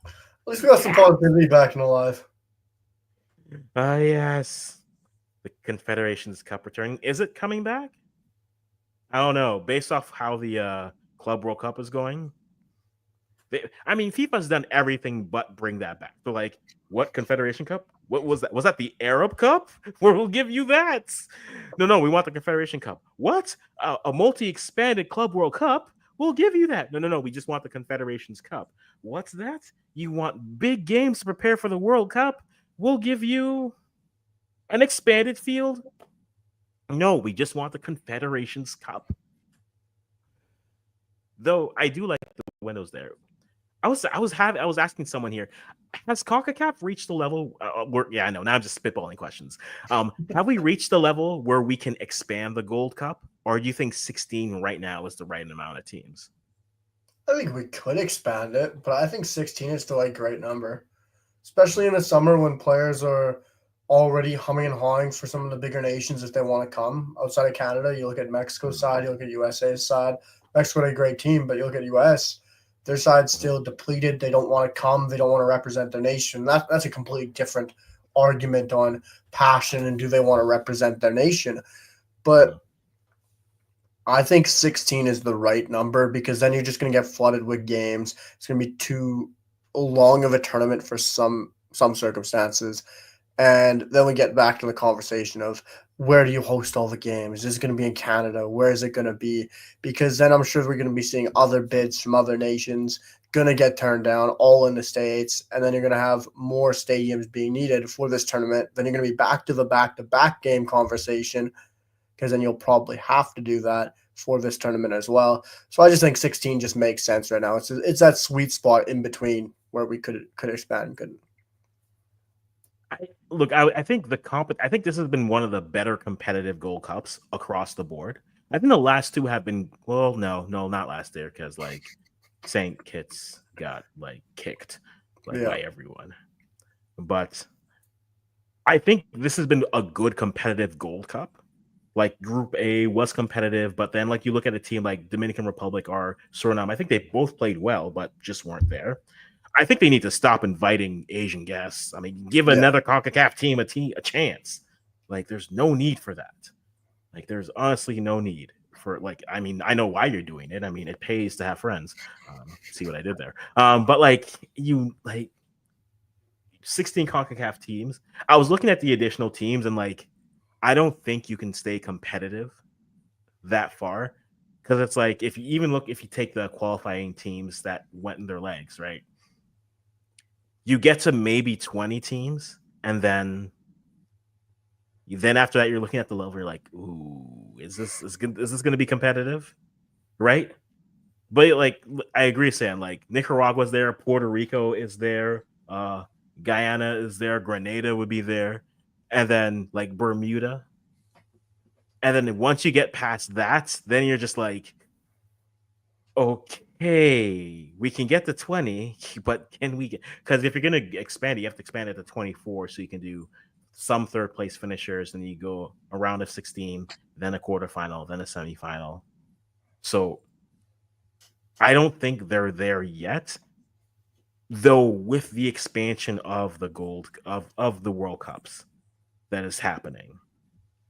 At least we got some positivity back in alive. Yes. The Confederations Cup returning. Is it coming back? I don't know. Based off how the Club World Cup is going, FIFA's done everything but bring that back. They're like, what Confederation Cup? What was that? Was that the Arab Cup? We'll give you that. No, we want the Confederation Cup. What? A multi-expanded Club World Cup? We'll give you that. No, we just want the Confederations Cup. What's that? You want big games to prepare for the World Cup? We'll give you an expanded field? No, we just want the Confederations Cup. Though I do like the windows there. I was asking someone here, has CONCACAF reached the level where, I know, now I'm just spitballing questions. Have we reached the level where we can expand the Gold Cup, or do you think 16 right now is the right amount of teams? I think we could expand it, but I think 16 is still a great number, especially in the summer when players are already humming and hawing for some of the bigger nations if they want to come outside of Canada. You look at Mexico's side, you look at USA's side. Mexico had a great team, but you look at US, their side's still depleted. They don't want to come. They don't want to represent their nation. That's a completely different argument on passion and do they want to represent their nation. But I think 16 is the right number, because then you're just going to get flooded with games. It's going to be too long of a tournament for some circumstances. And then we get back to the conversation of where do you host all the games? Is it going to be in Canada? Where is it going to be? Because then I'm sure we're going to be seeing other bids from other nations going to get turned down, all in the States. And then you're going to have more stadiums being needed for this tournament. Then you're going to be back to the back-to-back game conversation, because then you'll probably have to do that for this tournament as well. So I just think 16 just makes sense right now. It's that sweet spot in between where we could expand and couldn't. I think I think this has been one of the better competitive Gold Cups across the board. I think the last two have been, well, no, not last year, because like St. Kitts got like kicked by everyone. But I think this has been a good competitive Gold Cup. Like Group A was competitive, but then like you look at a team like Dominican Republic or Suriname, I think they both played well, but just weren't there. I think they need to stop inviting Asian guests. I mean, give another CONCACAF team a chance. Like, there's no need for that. Like, there's honestly no need for, like, I mean, I know why you're doing it. I mean, it pays to have friends. See what I did there. But like 16 CONCACAF teams. I was looking at the additional teams, and like, I don't think you can stay competitive that far, because it's like if you take the qualifying teams that went in their legs, right? You get to maybe 20 teams, and then after that, you're looking at the level. You're like, ooh, is this going to be competitive, right? But like, I agree, Sam. Like, Nicaragua's there, Puerto Rico is there, Guyana is there, Grenada would be there, and then like Bermuda. And then once you get past that, then you're just like, okay, we can get to 20, but can we get, because if you're going to expand it, you have to expand it to 24, so you can do some third place finishers, and you go a round of 16, then a quarterfinal, then a semifinal. So I don't think they're there yet, though. With the expansion of the of the World Cups that is happening,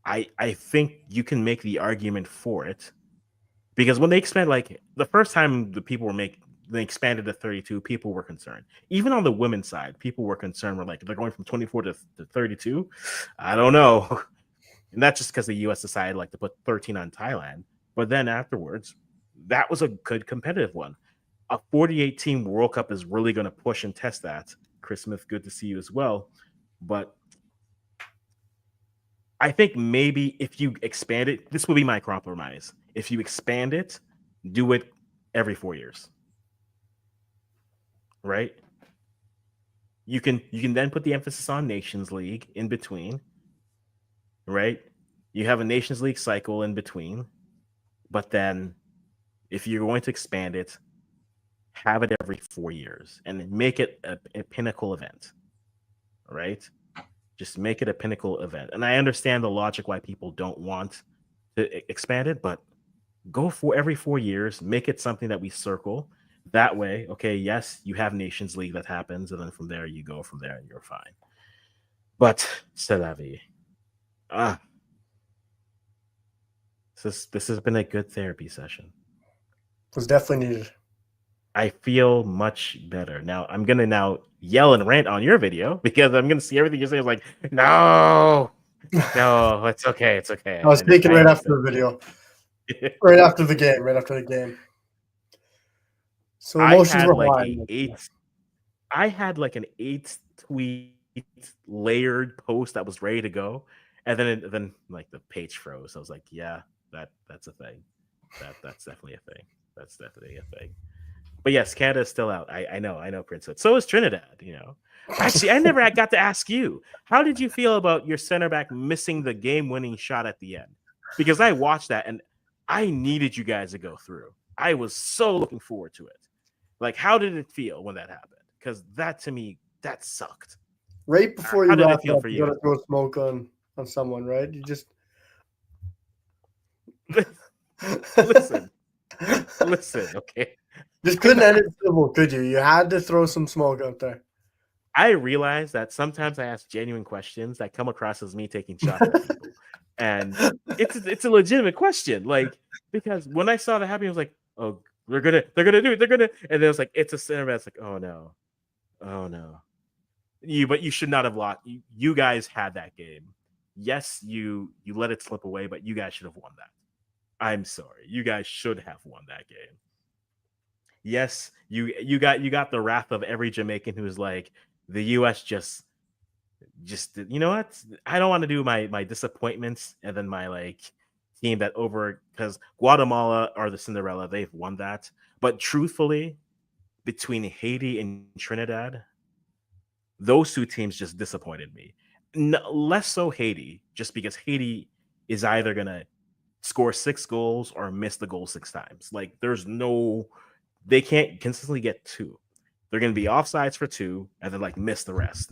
I think you can make the argument for it. Because when they expand, like the first time they expanded to 32, people were concerned. Even on the women's side, people were concerned. We're like, they're going from 24 to 32. I don't know. And that's just because the US decided like to put 13 on Thailand. But then afterwards, that was a good competitive one. A 48 team World Cup is really going to push and test that. Chris Smith, good to see you as well. But I think maybe if you expand it, this would be my compromise. If you expand it, do it every 4 years. Right? You can then put the emphasis on Nations League in between. Right? You have a Nations League cycle in between. But then if you're going to expand it, have it every 4 years and make it a pinnacle event. Right? Just make it a pinnacle event. And I understand the logic why people don't want to expand it, but go for every 4 years, make it something that we circle. That way, okay, yes, you have Nations League that happens, and then from there you go from there and you're fine. But c'est la vie. This has been a good therapy session. It was definitely needed. I feel much better. Now I'm gonna yell and rant on your video, because I'm gonna see everything you're saying. Like, no, it's okay. It's okay. I was speaking right after the video. Right after the game. So emotions were high. I had like an 8 tweet layered post that was ready to go, and then like the page froze. I was like, yeah, that's a thing. That's definitely a thing. That's definitely a thing. But yes, Canada is still out. I know, Prince. So is Trinidad. Actually, I never got to ask you. How did you feel about your center back missing the game-winning shot at the end? Because I watched that and I needed you guys to go through. I was so looking forward to it. Like, how did it feel when that happened? Because that, to me, that sucked. Right before you wrap up, you gotta throw smoke on someone, right? You just listen, okay. Just couldn't end it civil, could you? You had to throw some smoke out there. I realize that sometimes I ask genuine questions that come across as me taking shots at people, and it's a legitimate question. Like, because when I saw that happen, I was like, oh, they're gonna do it, and then it's like, it's a center back. It's like, oh no, but you should not have lost. You guys had that game. Yes, you let it slip away, but you guys should have won that. I'm sorry. You guys should have won that game. Yes, you got the wrath of every Jamaican who's like, the US just you know what? I don't want to do my disappointments and then my like team that over, because Guatemala are the Cinderella. They've won that. But truthfully, between Haiti and Trinidad, those two teams just disappointed me. Less so Haiti, just because Haiti is either gonna score 6 goals or miss the goal 6 times. Like they can't consistently get 2. They're gonna be offsides for 2 and then like miss the rest.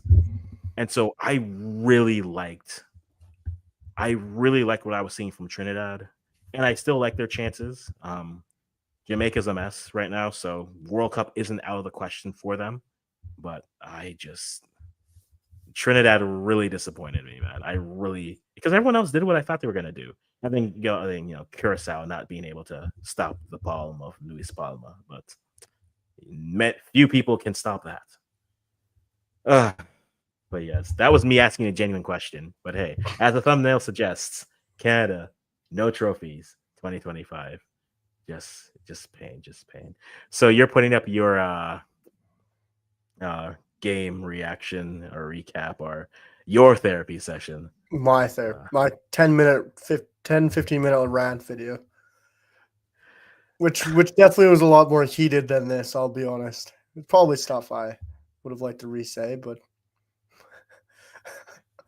And so I really liked what I was seeing from Trinidad, and I still like their chances. Jamaica's a mess right now, so World Cup isn't out of the question for them. But Trinidad really disappointed me, man. Because everyone else did what I thought they were gonna do. I think Curacao not being able to stop the palm of Luis Palma, but few people can stop that. But yes, that was me asking a genuine question. But hey, as the thumbnail suggests, Canada, no trophies, 2025. Just pain. So you're putting up your game reaction or recap or your therapy session. My 10-15-minute rant video. Which definitely was a lot more heated than this, I'll be honest. It's probably stuff I would have liked to re-say, but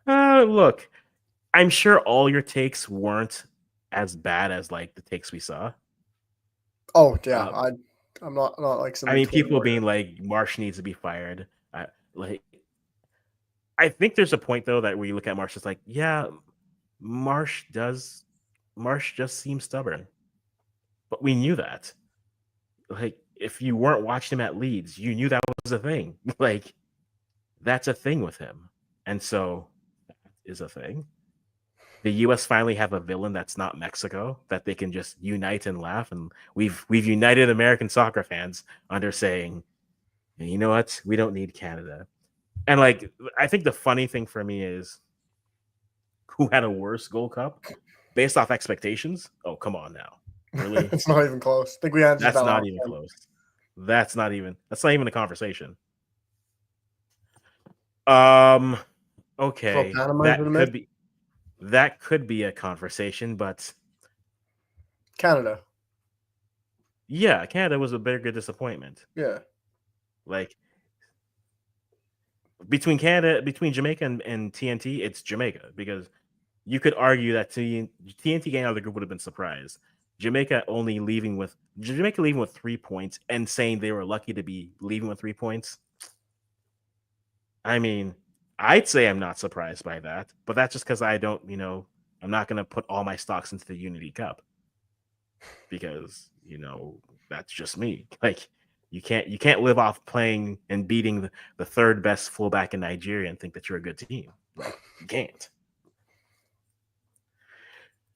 look, I'm sure all your takes weren't as bad as like the takes we saw. Oh yeah, I'm not like some. I mean, people being like Marsh needs to be fired. I think there's a point though that where you look at Marsh, it's like, yeah, Marsh just seems stubborn, but we knew that. Like, if you weren't watching him at Leeds, you knew that was a thing. Like, that's a thing with him, and so that is a thing. The U.S. finally have a villain that's not Mexico that they can just unite and laugh, and we've united American soccer fans under saying, you know what, we don't need Canada. And like, I think the funny thing for me is who had a worse Gold Cup based off expectations. Oh, come on now, really? It's not even close. I think we answered That's that. not even close. That's not even a conversation. Okay, that could be a conversation, but Canada. Yeah, Canada was a bigger disappointment. Yeah. Like between Jamaica and TNT, it's Jamaica, because you could argue that TNT getting out of the group would have been surprised. Jamaica leaving with 3 points and saying they were lucky to be leaving with 3 points. I mean, I'd say I'm not surprised by that, but that's just because I don't, I'm not going to put all my stocks into the Unity Cup because, that's just me. Like, you can't live off playing and beating the third best fullback in Nigeria and think that you're a good team. Like, you can't.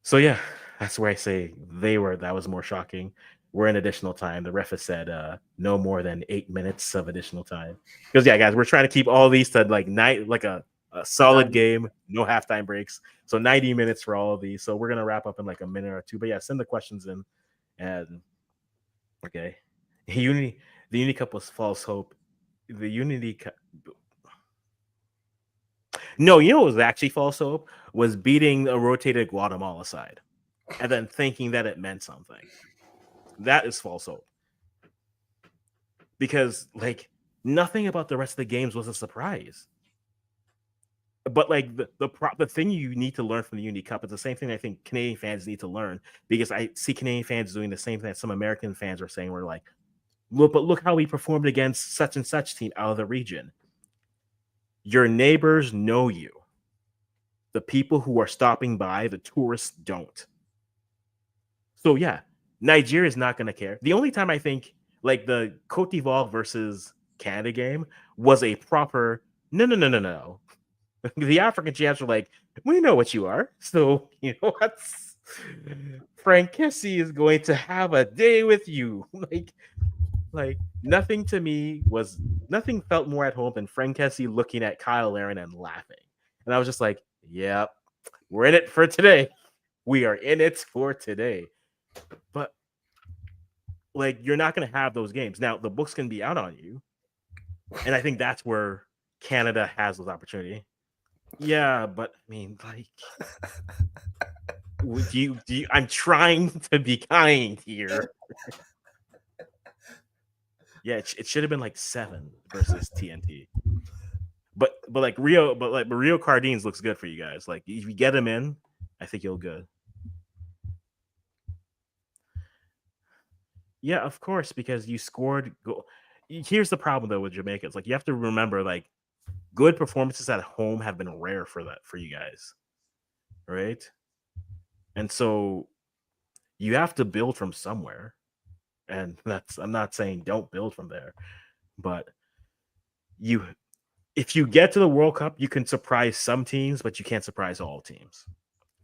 So yeah, that's where I say that was more shocking. We're in additional time. The ref has said no more than 8 minutes of additional time. Because yeah, guys, we're trying to keep all these to like a solid game, no halftime breaks. So 90 minutes for all of these. So we're gonna wrap up in like a minute or two. But yeah, send the questions in. And okay. The Unity Cup was false hope. The Unity Cup. No, what was actually false hope was beating a rotated Guatemala side and then thinking that it meant something. That is false hope. Because like nothing about the rest of the games was a surprise. But like the thing you need to learn from the Unity Cup is the same thing I think Canadian fans need to learn, because I see Canadian fans doing the same thing that some American fans are saying. We're like, look how we performed against such and such team out of the region. Your neighbors know you. The people who are stopping by, the tourists, don't. So yeah, Nigeria is not going to care. The only time I think like the Cote d'Ivoire versus Canada game was a proper no. The African champs were like, we know what you are. So you know what? Frank Kessie is going to have a day with you. Like nothing felt more at home than Frank Kessie looking at Kyle Laren and laughing. And I was just like, yep, we're in it for today. We are in it for today. But like you're not gonna have those games. Now the books can be out on you. And I think that's where Canada has those opportunity. Yeah, but I mean, like do you I'm trying to be kind here. Yeah, it should have been like 7 versus TNT. But Rio Cardines looks good for you guys. Like if you get him in, I think you'll good. Yeah, of course, because you scored goal. Here's the problem though with Jamaica. It's like you have to remember like good performances at home have been rare for you guys. Right? And so you have to build from somewhere. And I'm not saying don't build from there, but you if you get to the World Cup, you can surprise some teams, but you can't surprise all teams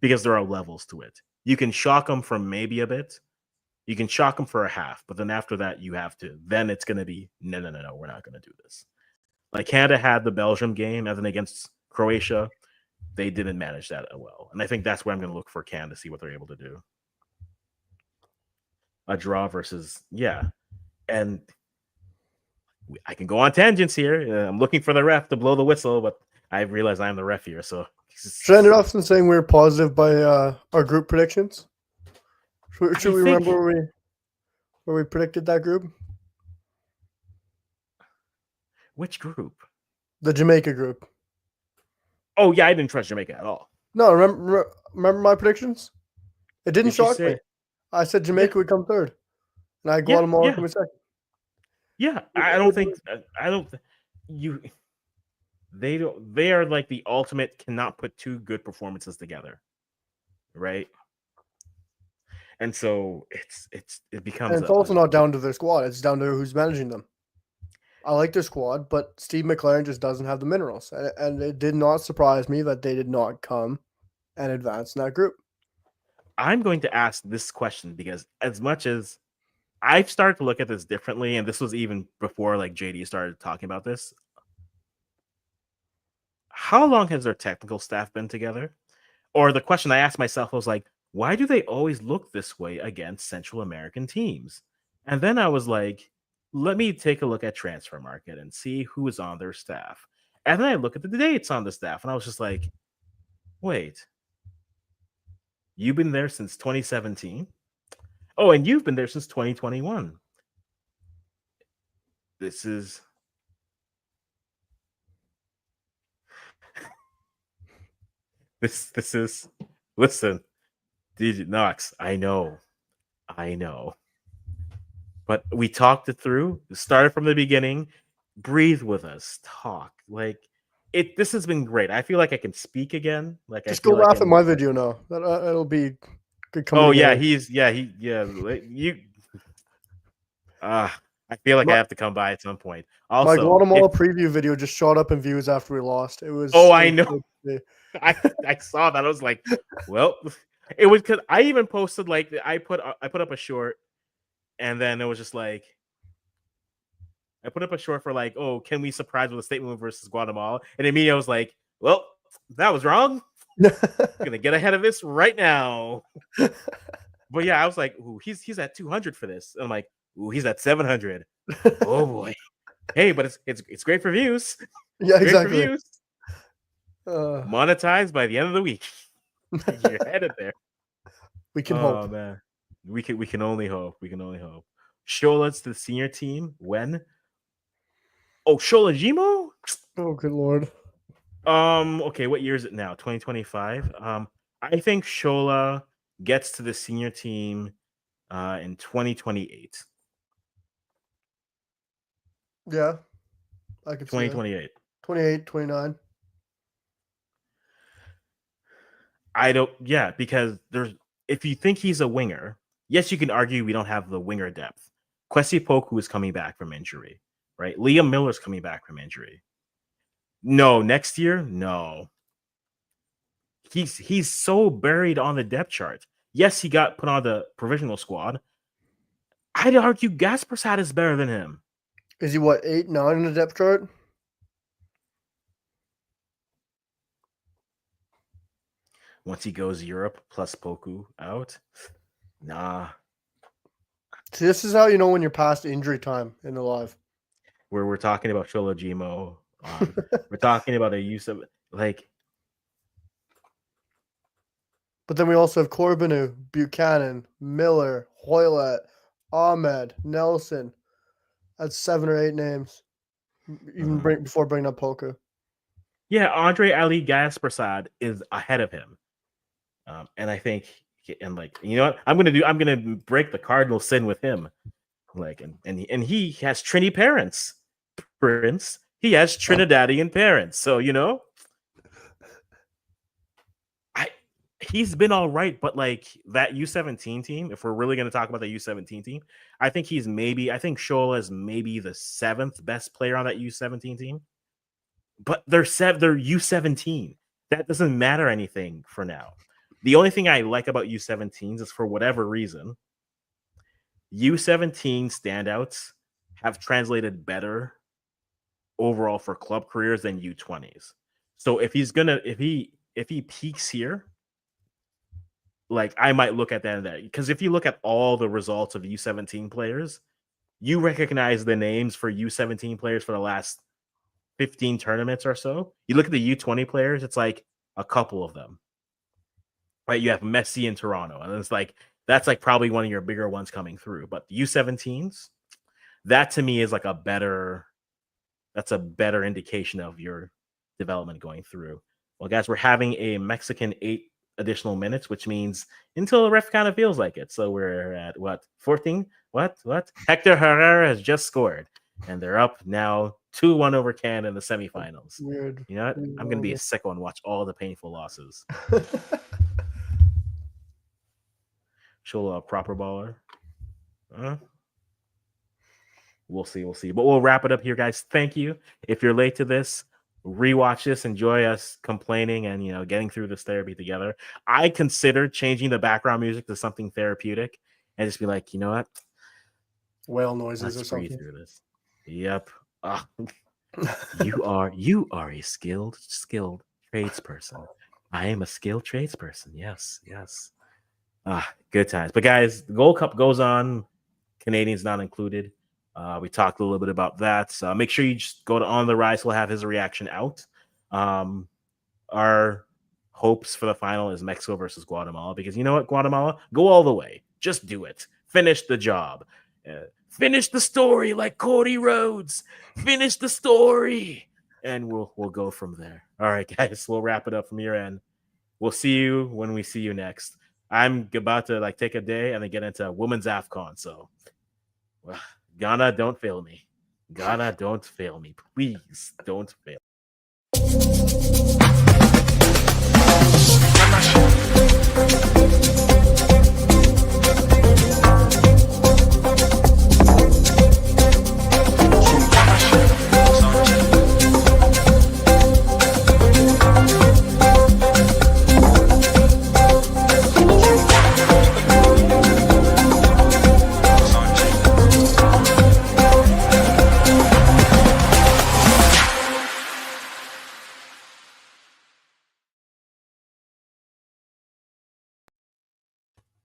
because there are levels to it. You can shock them from maybe a bit. You can shock them for a half, but then after that, you have to. Then it's going to be no, we're not going to do this. Like Canada had the Belgium game, and then against Croatia, they didn't manage that well. And I think that's where I'm going to look for Canada to see what they're able to do. A draw versus and I can go on tangents here. I'm looking for the ref to blow the whistle, but I realize I'm the ref here. So should I end it off in saying we were positive by our group predictions? Should we remember where we predicted that group? Which group? The Jamaica group. Oh yeah, I didn't trust Jamaica at all. No, remember my predictions? It didn't shock me. I said Jamaica would come third, and I had Guatemala coming second. Yeah, I don't think they are like the ultimate cannot put two good performances together, right? And so it becomes. And it's also not down to their squad; it's down to who's managing them. I like their squad, but Steve McLaren just doesn't have the minerals, and it did not surprise me that they did not come and advance in that group. I'm going to ask this question because as much as I've started to look at this differently, and this was even before like JD started talking about this. How long has their technical staff been together? Or the question I asked myself was like, why do they always look this way against Central American teams? And then I was like, let me take a look at transfer market and see who is on their staff. And then I look at the dates on the staff, and I was just like, wait, you've been there since 2017? Oh, and you've been there since 2021. This is listen, DJ Knox, I know. But we talked it through, started from the beginning, breathe with us, talk. Like this has been great. I feel like I can speak again. Like just I feel go laugh like at my video now. That'll be good company. Oh yeah, you I feel like I have to come by at some point. Also, my Guatemala preview video just shot up in views after we lost. It was. Oh, I know. I saw that. I was like, well, it was because I even posted like I put up a short, and then it was just like I put up a short for like, oh, can we surprise with a statement versus Guatemala? And immediately I was like, well, that was wrong. I'm gonna get ahead of this right now. But yeah, I was like, ooh, he's at 200 for this. And I'm like, ooh, he's at 700. Oh boy. Hey, but it's great for views. Yeah, great exactly. For views. Monetized by the end of the week. You're headed there. We can hope. Oh man, we can only hope. We can only hope. Shola's to the senior team when? Oh, Shola Jimo? Oh, good lord. Okay, what year is it now? 2025. I think Shola gets to the senior team in 2028. Yeah, I could 2028. 28, 29. Because if you think he's a winger, yes, you can argue we don't have the winger depth. Kwesi Poku is coming back from injury, right? Liam Miller's coming back from injury. No, next year, no. He's so buried on the depth chart. Yes, he got put on the provisional squad. I'd argue Gaspersad is better than him. Is he what, 8, 9 in the depth chart? Once he goes Europe plus Poku out, nah. See, this is how you know when you're past injury time in the live. Where we're talking about Sholojimo, we're talking about a use of like. But then we also have Corbinu, Buchanan, Miller, Hoylett, Ahmed, Nelson. That's 7 or 8 names. Even before bringing up Poku. Yeah, Andre Ali Gaspersad is ahead of him. And I think, and like, you know what, I'm gonna break the cardinal sin with him. Like, and he has Trini parents, Prince. He has Trinidadian parents. So, you know, he's been all right, but like that U17 team, if we're really going to talk about the U17 team, I think Shola is maybe the 7th best player on that U17 team. But they're U17. That doesn't matter anything for now. The only thing I like about U17s is, for whatever reason, U17 standouts have translated better overall for club careers than U20s. So if he peaks here, like, I might look at that, because if you look at all the results of U17 players, you recognize the names for U17 players for the last 15 tournaments or so. You look at the U20 players, it's like a couple of them. Right? You have Messi in Toronto, and it's like that's like probably one of your bigger ones coming through. But the U17s, that to me is like a better indication of your development going through. Well, guys, we're having a Mexican 8 additional minutes, which means until the ref kind of feels like it. So we're at what, 14? What? Hector Herrera has just scored, and they're up now 2-1 over Canada in the semifinals. Weird. You know what? I'm gonna be a sicko and watch all the painful losses. Show a proper baller. We'll see. But we'll wrap it up here, guys. Thank you. If you're late to this, rewatch this, enjoy us complaining and, you know, getting through this therapy together. I considered changing the background music to something therapeutic and just be like, you know what? Whale noises or something. Through this. Yep. You are a skilled tradesperson. I am a skilled tradesperson. Yes. Good times. But guys, the Gold Cup goes on. Canadians not included. We talked a little bit about that. So make sure you just go to On the Rise. We'll have his reaction out. Our hopes for the final is Mexico versus Guatemala, because you know what, Guatemala, go all the way. Just do it. Finish the job. Finish the story like Cody Rhodes. Finish the story, and we'll go from there. All right, guys, we'll wrap it up from your end. We'll see you when we see you next. I'm about to like take a day and then get into Women's AFCON. So, Ghana, don't fail me. Ghana, don't fail me. Please don't fail. I'm not sure.